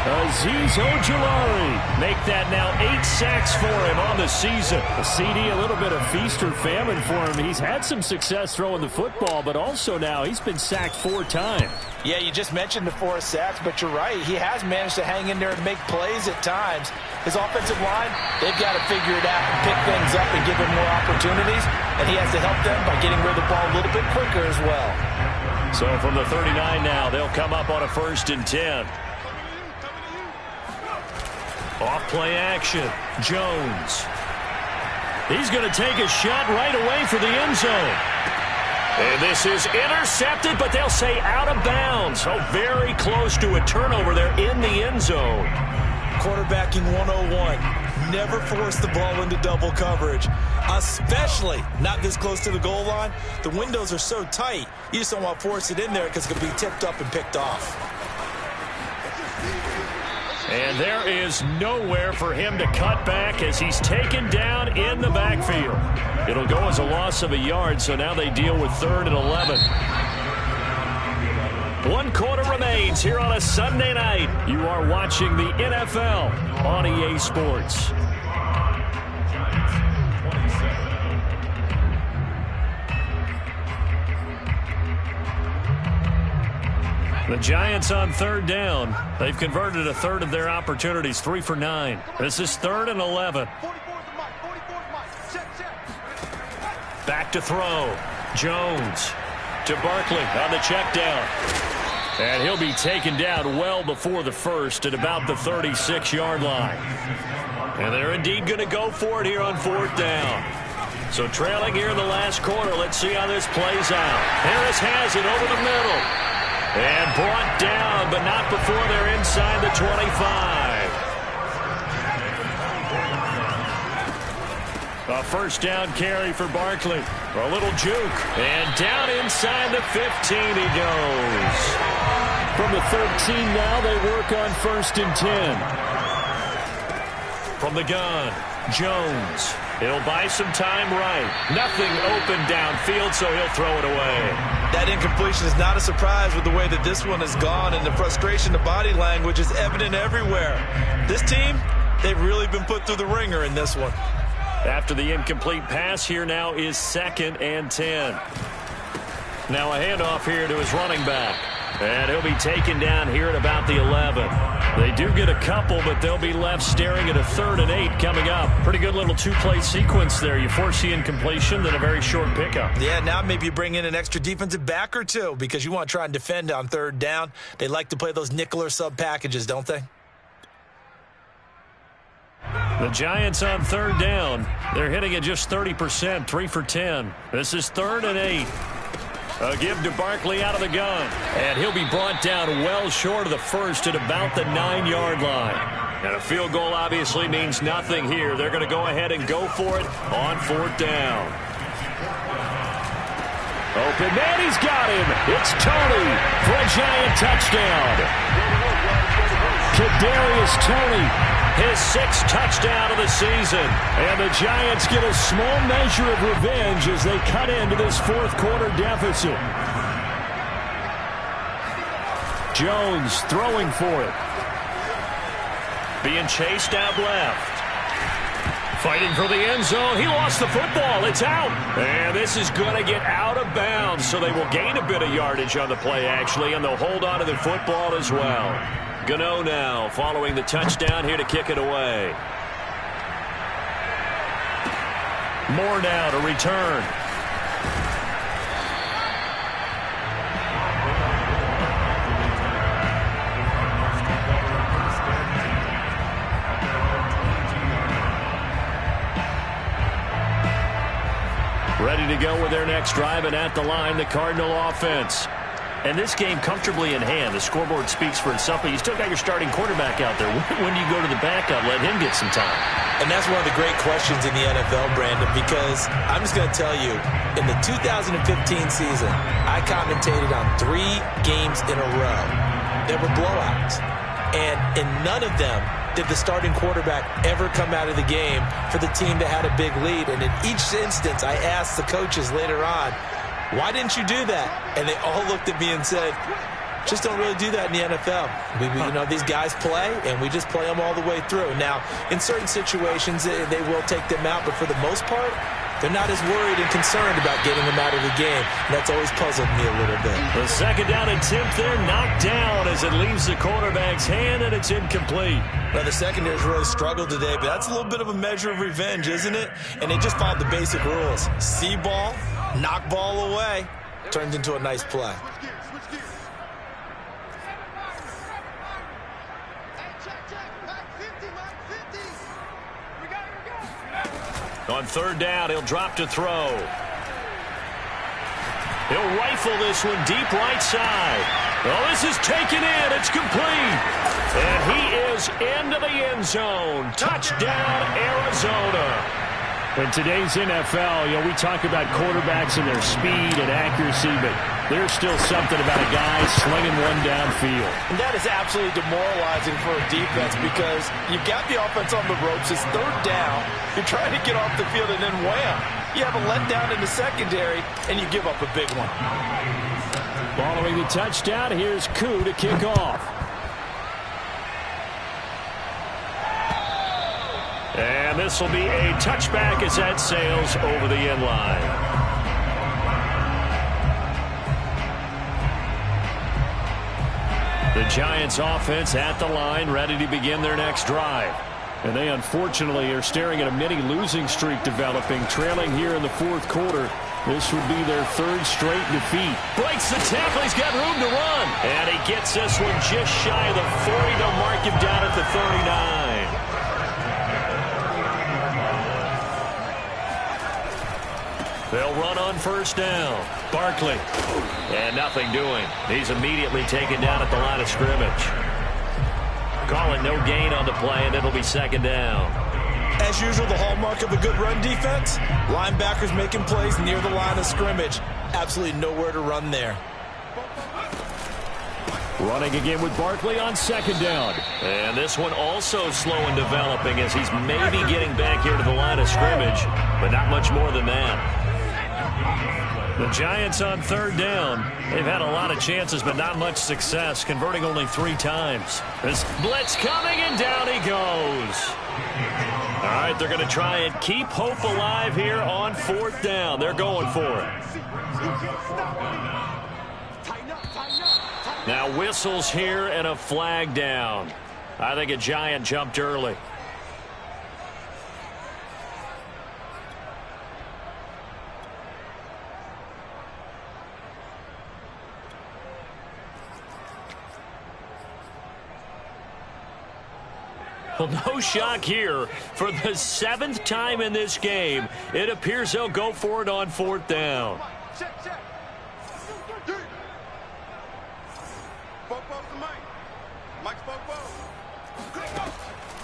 Azeez Ojulari make that now 8 sacks for him on the season. A CD, a little bit of feast or famine for him. He's had some success throwing the football, but also now he's been sacked 4 times. Yeah, you just mentioned the 4 sacks, but you're right. He has managed to hang in there and make plays at times. His offensive line, they've got to figure it out and pick things up and give him more opportunities, and he has to help them by getting rid of the ball a little bit quicker as well. So from the 39 now, they'll come up on a 1st and 10. Off play action, Jones. He's going to take a shot right away for the end zone. And this is intercepted, but they'll say out of bounds. So very close to a turnover there in the end zone. Quarterbacking 101. Never force the ball into double coverage, especially not this close to the goal line. The windows are so tight, you just don't want to force it in there because it could be tipped up and picked off. And there is nowhere for him to cut back as he's taken down in the backfield. It'll go as a loss of a yard, so now they deal with 3rd and 11. 1 quarter remains here on a Sunday night. You are watching the NFL on EA Sports. The Giants on 3rd down. They've converted a 1/3 of their opportunities, 3 for 9. This is 3rd and 11. Back to throw. Jones to Barkley on the check down. And he'll be taken down well before the 1st at about the 36-yard line. And they're indeed going to go for it here on 4th down. So trailing here in the last quarter, let's see how this plays out. Harris has it over the middle. And brought down, but not before they're inside the 25. A 1st down carry for Barkley. A little juke. And down inside the 15 he goes. From the 13 now, they work on 1st and 10. From the gun, Jones. He'll buy some time right. Nothing open downfield, so he'll throw it away. That incompletion is not a surprise with the way that this one has gone, and the frustration, the body language is evident everywhere. This team, they've really been put through the ringer in this one. After the incomplete pass, here now is 2nd and 10. Now a handoff here to his running back. And he'll be taken down here at about the 11. They do get a couple, but they'll be left staring at a 3rd and 8 coming up. Pretty good little 2-play sequence there. You foresee incompletion, then a very short pickup. Yeah, now maybe you bring in an extra defensive back or two because you want to try and defend on 3rd down. They like to play those nickel or sub packages, don't they? The Giants on 3rd down. They're hitting at just 30%, 3 for 10. This is 3rd and 8. A give to Barkley out of the gun. And he'll be brought down well short of the first at about the 9-yard line. And a field goal obviously means nothing here. They're going to go ahead and go for it on 4th down. Open man, he's got him. It's Tony for a Giant touchdown. Kadarius Toney, his 6th touchdown of the season. And the Giants get a small measure of revenge as they cut into this 4th quarter deficit. Jones throwing for it. Being chased out left. Fighting for the end zone. He lost the football. It's out. And this is going to get out of bounds, so they will gain a bit of yardage on the play, actually, and they'll hold on to the football as well. Gano now following the touchdown here to kick it away. Moore now to return. Ready to go with their next drive, and at the line, the Cardinal offense. And this game comfortably in hand. The scoreboard speaks for itself, but you still got your starting quarterback out there. When do you go to the backup, let him get some time? And that's one of the great questions in the NFL, Brandon, because I'm just going to tell you, in the 2015 season, I commentated on 3 games in a row. There were blowouts. And in none of them did the starting quarterback ever come out of the game for the team that had a big lead. And in each instance, I asked the coaches later on, why didn't you do that? And they all looked at me and said, just don't really do that in the NFL. You know, these guys play, and we just play them all the way through. Now, in certain situations, they will take them out, but for the most part, they're not as worried and concerned about getting them out of the game. And that's always puzzled me a little bit. The 2nd down attempt there knocked down as it leaves the quarterback's hand, and it's incomplete. Well, the secondary's really struggled today, but that's a little bit of a measure of revenge, isn't it? And they just followed the basic rules. See ball, knock ball away, turns into a nice play. On 3rd down, he'll drop to throw. He'll rifle this one deep right side. Oh, this is taken in. It's complete. And he is into the end zone. Touchdown, Arizona. In today's NFL, you know, we talk about quarterbacks and their speed and accuracy, but there's still something about a guy slinging one downfield. And that is absolutely demoralizing for a defense because you've got the offense on the ropes. It's 3rd down. You're trying to get off the field, and then wham, you have a letdown in the secondary, and you give up a big one. Following the touchdown, here's Koo to kick off. And this will be a touchback as that sails over the end line. The Giants offense at the line, ready to begin their next drive. And they unfortunately are staring at a mini losing streak developing, trailing here in the 4th quarter. This would be their 3rd straight defeat. Breaks the tackle, he's got room to run. And he gets this one just shy of the 40. They'll mark him down at the 39. They'll run on 1st down. Barkley. And nothing doing. He's immediately taken down at the line of scrimmage. Call it no gain on the play, and it'll be 2nd down. As usual, the hallmark of a good run defense, linebackers making plays near the line of scrimmage. Absolutely nowhere to run there. Running again with Barkley on 2nd down. And this one also slow in developing as he's maybe getting back here to the line of scrimmage, but not much more than that. The Giants on 3rd down. They've had a lot of chances, but not much success, converting only 3 times. This blitz coming, and down he goes. All right, they're going to try and keep hope alive here on 4th down. They're going for it. Now whistles here and a flag down. I think a Giant jumped early. Well, no shock here. For the 7th time in this game, it appears they'll go for it on 4th down. Check. Mike's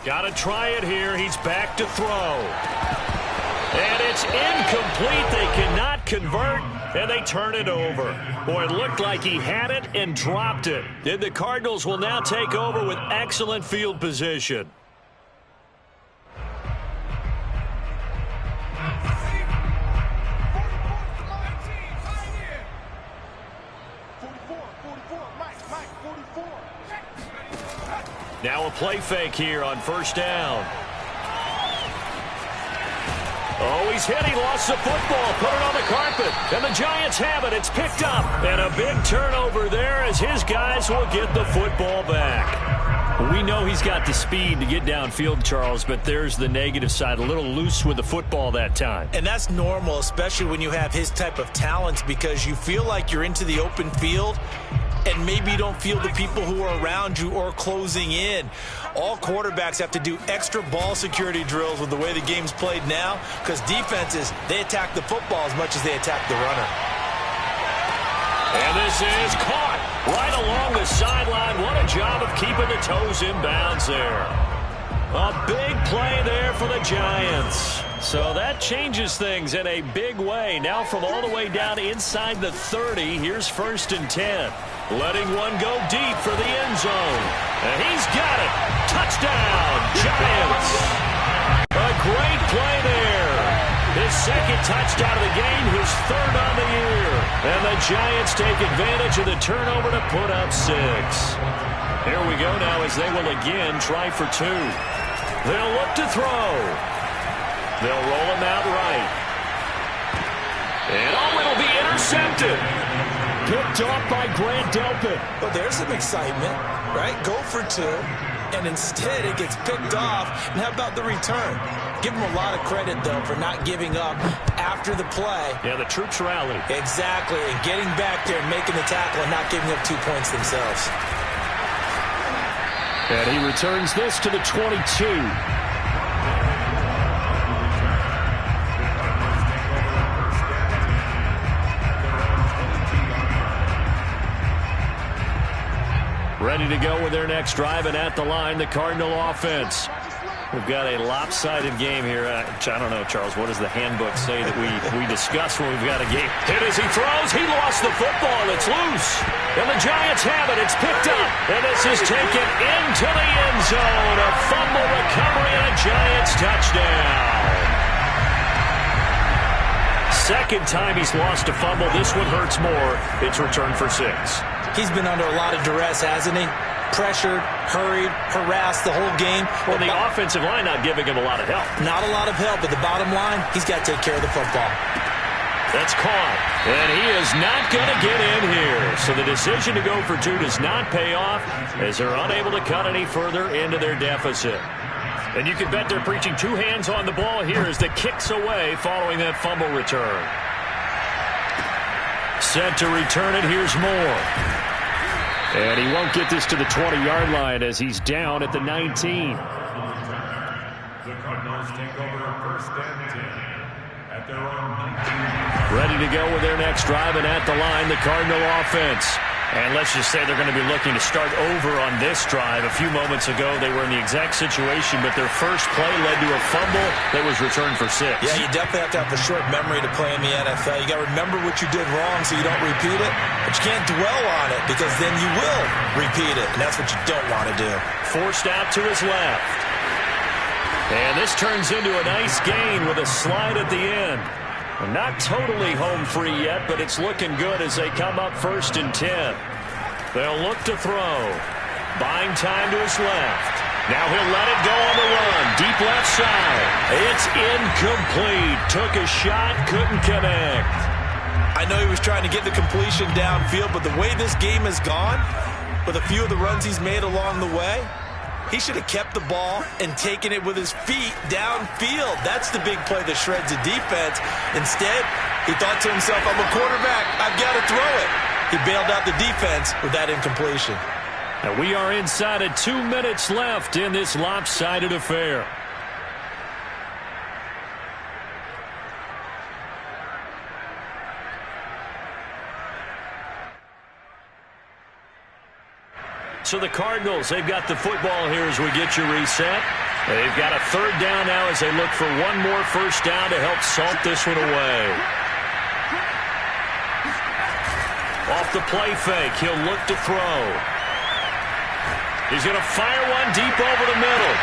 Got to try it here. He's back to throw. And it's incomplete. They cannot convert, and they turn it over. Boy, it looked like he had it and dropped it. And the Cardinals will now take over with excellent field position. Now a play fake here on 1st down. Oh, he's hit. He lost the football. Put it on the carpet. And the Giants have it. It's picked up. And a big turnover there as his guys will get the football back. We know he's got the speed to get downfield, Charles, but there's the negative side. A little loose with the football that time. And that's normal, especially when you have his type of talents, because you feel like you're into the open field and maybe you don't feel the people who are around you or closing in. All quarterbacks have to do extra ball security drills with the way the game's played now, because defenses, they attack the football as much as they attack the runner. And this is caught right along the sideline. What a job of keeping the toes in bounds there. A big play there for the Giants. So that changes things in a big way. Now from all the way down inside the 30, here's 1st and 10. Letting one go deep for the end zone. And he's got it. Touchdown, Giants. A great play there. His 2nd touchdown of the game, his 3rd on the year. And the Giants take advantage of the turnover to put up 6. Here we go now as they will again try for 2. They'll look to throw. They'll roll him out right. And it'll be intercepted. Picked off by Grant Delpit. Well, there's some excitement, right? Go for 2, and instead it gets picked off. And how about the return? Give him a lot of credit, though, for not giving up after the play. Yeah, the troops rallied. Exactly, and getting back there and making the tackle and not giving up 2 points themselves. And he returns this to the 22. Ready to go with their next drive, and at the line, the Cardinal offense. We've got a lopsided game here. I don't know, Charles, what does the handbook say that we discuss when we've got a game? Hit as he throws. He lost the football. It's loose. And the Giants have it. It's picked up. And this is taken into the end zone. A fumble recovery and a Giants touchdown. 2nd time he's lost a fumble. This one hurts more. It's returned for 6. He's been under a lot of duress, hasn't he? Pressured, hurried, harassed the whole game. Well, the offensive line not giving him a lot of help. Not a lot of help, but the bottom line, he's got to take care of the football. That's caught. And he is not going to get in here. So the decision to go for 2 does not pay off as they're unable to cut any further into their deficit. And you can bet they're preaching 2 hands on the ball here as the kick's away following that fumble return. Set to return it. Here's Moore. And he won't get this to the 20-yard line as he's down at the 19. The Cardinals take over 1st and 10 at their own 19. Ready to go with their next drive, and at the line, the Cardinal offense. And let's just say they're going to be looking to start over on this drive. A few moments ago, they were in the exact situation, but their first play led to a fumble that was returned for 6. Yeah, you definitely have to have a short memory to play in the NFL. You got to remember what you did wrong so you don't repeat it, but you can't dwell on it because then you will repeat it, and that's what you don't want to do. Forced out to his left. And this turns into a nice gain with a slide at the end. Not totally home free yet, but it's looking good as they come up 1st and 10. They'll look to throw. Buying time to his left. Now he'll let it go on the run. Deep left side. It's incomplete. Took a shot, couldn't connect. I know he was trying to get the completion downfield, but the way this game has gone, with a few of the runs he's made along the way. He should have kept the ball and taken it with his feet downfield. That's the big play that shreds a defense. Instead, he thought to himself, I'm a quarterback. I've got to throw it. He bailed out the defense with that incompletion. And we are inside of 2 minutes left in this lopsided affair. So the Cardinals, they've got the football here as we get you reset. They've got a 3rd down now as they look for one more first down to help salt this one away. Off the play fake, he'll look to throw. He's going to fire one deep over the middle.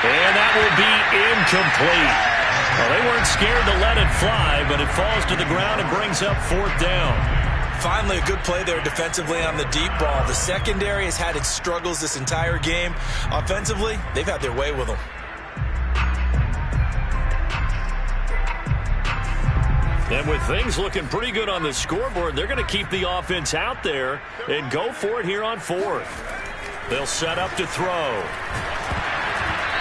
And that will be incomplete. Well, they weren't scared to let it fly, but it falls to the ground and brings up 4th down. Finally, a good play there defensively on the deep ball. The secondary has had its struggles this entire game. Offensively, they've had their way with them. And with things looking pretty good on the scoreboard, they're going to keep the offense out there and go for it here on 4th. They'll set up to throw.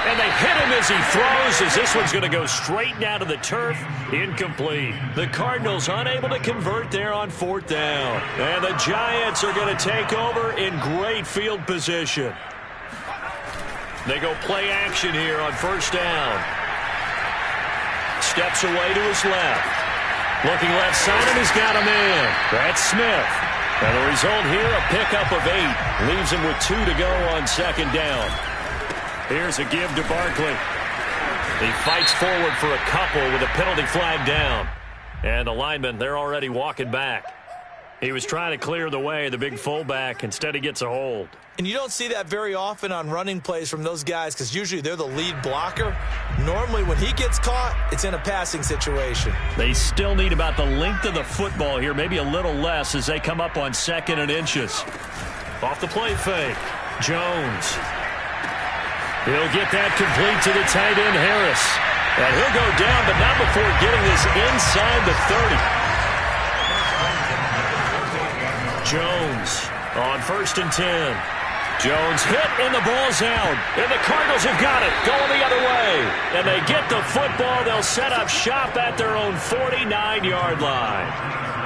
And they hit him as he throws, as this one's going to go straight down to the turf. Incomplete. The Cardinals unable to convert there on 4th down. And the Giants are going to take over in great field position. They go play action here on 1st down. Steps away to his left. Looking left side, and he's got a man. That's Smith. And the result here, a pickup of 8. Leaves him with 2 to go on 2nd down. Here's a give to Barkley. He fights forward for a couple with a penalty flag down. And the linemen, they're already walking back. He was trying to clear the way, the big fullback. Instead, he gets a hold. And you don't see that very often on running plays from those guys because usually they're the lead blocker. Normally, when he gets caught, it's in a passing situation. They still need about the length of the football here, maybe a little less as they come up on 2nd and inches. Off the play fake, Jones. He'll get that complete to the tight end, Harris. And he'll go down, but not before getting this inside the 30. Jones on 1st and 10. Jones hit, and the ball's out. And the Cardinals have got it, going the other way. And they get the football. They'll set up shop at their own 49-yard line.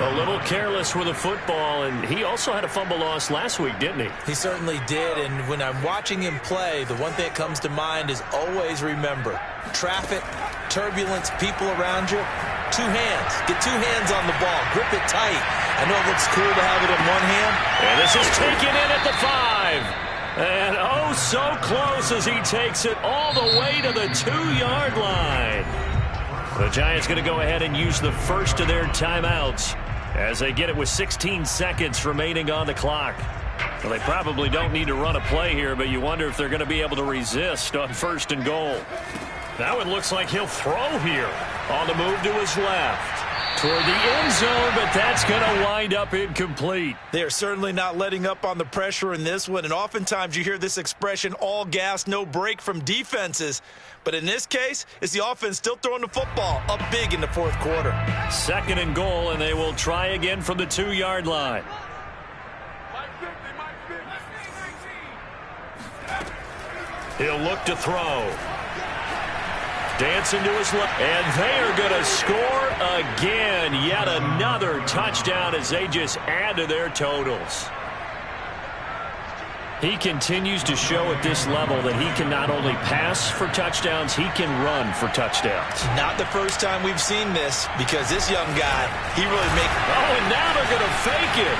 A little careless with the football, and he also had a fumble loss last week, didn't he? He certainly did, and when I'm watching him play, the one thing that comes to mind is always remember, traffic, turbulence, people around you, 2 hands. Get 2 hands on the ball. Grip it tight. I know it looks cool to have it in one hand. And this is taken in at the 5. And oh, so close as he takes it all the way to the 2-yard line. The Giants going to go ahead and use the first of their timeouts as they get it with 16 seconds remaining on the clock. Well, they probably don't need to run a play here, but you wonder if they're going to be able to resist on 1st and goal. Now it looks like he'll throw here on the move to his left. Toward the end zone, but that's going to wind up incomplete. They are certainly not letting up on the pressure in this one, and oftentimes you hear this expression, all gas, no break from defenses. But in this case, it's the offense still throwing the football up big in the 4th quarter. 2nd and goal, and they will try again from the 2-yard line. He'll look to throw. Dancing to his left, and they are going to score again. Yet another touchdown as they just add to their totals. He continues to show at this level that he can not only pass for touchdowns, he can run for touchdowns. Not the first time we've seen this, because this young guy, he really makes... Oh, and now they're going to fake it.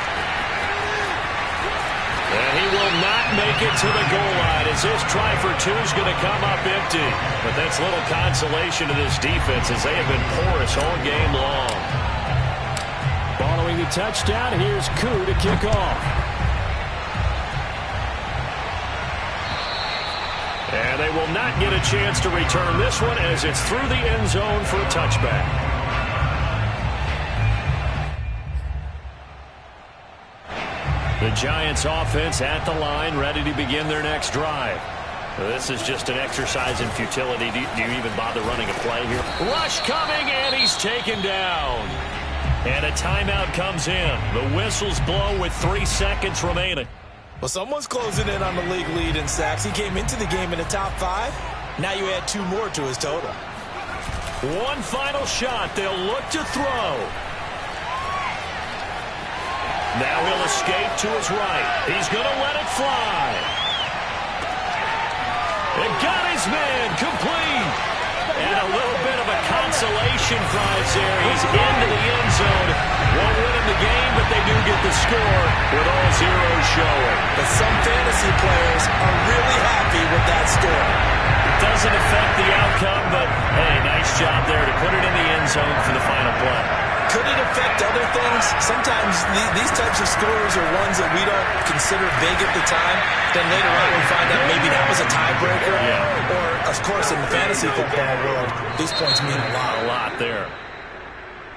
And he will not make it to the goal line as this try for 2 is going to come up empty. But that's little consolation to this defense as they have been porous all game long. Following the touchdown, here's Koo to kick off. And they will not get a chance to return this one as it's through the end zone for a touchback. The Giants offense at the line, ready to begin their next drive. This is just an exercise in futility. Do you even bother running a play here? Rush coming, and he's taken down. And a timeout comes in. The whistles blow with 3 seconds remaining. Well, someone's closing in on the league lead in sacks. He came into the game in the top 5. Now you add 2 more to his total. One final shot. They'll look to throw. Now he'll escape to his right. He's going to let it fly. And got his man complete. And a little bit of a consolation prize there. He's into the end zone. Won't win in the game, but they do get the score with all zeros showing. But some fantasy players are really happy with that score. Doesn't affect the outcome, but hey, nice job there to put it in the end zone for the final play. Could it affect other things? Sometimes these types of scores are ones that we don't consider big at the time. Then later on we find out maybe that was a tiebreaker. Yeah. Or, of course, in the fantasy football world, these points mean a lot. A lot there.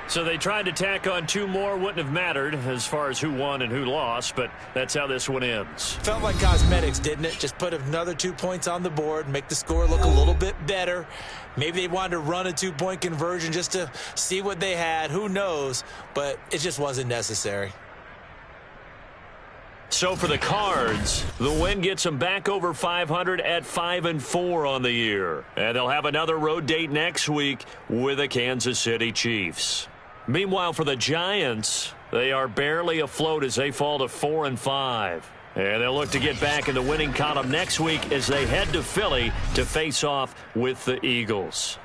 So they tried to tack on 2 more. Wouldn't have mattered as far as who won and who lost, but that's how this one ends. Felt like cosmetics, didn't it? Just put another 2 points on the board, make the score look a little bit better. Maybe they wanted to run a 2-point conversion just to see what they had. Who knows? But it just wasn't necessary. So for the Cards, the win gets them back over 500 at 5-4 on the year. And they'll have another road date next week with the Kansas City Chiefs. Meanwhile, for the Giants, they are barely afloat as they fall to 4-5. And they'll look to get back in the winning column next week as they head to Philly to face off with the Eagles.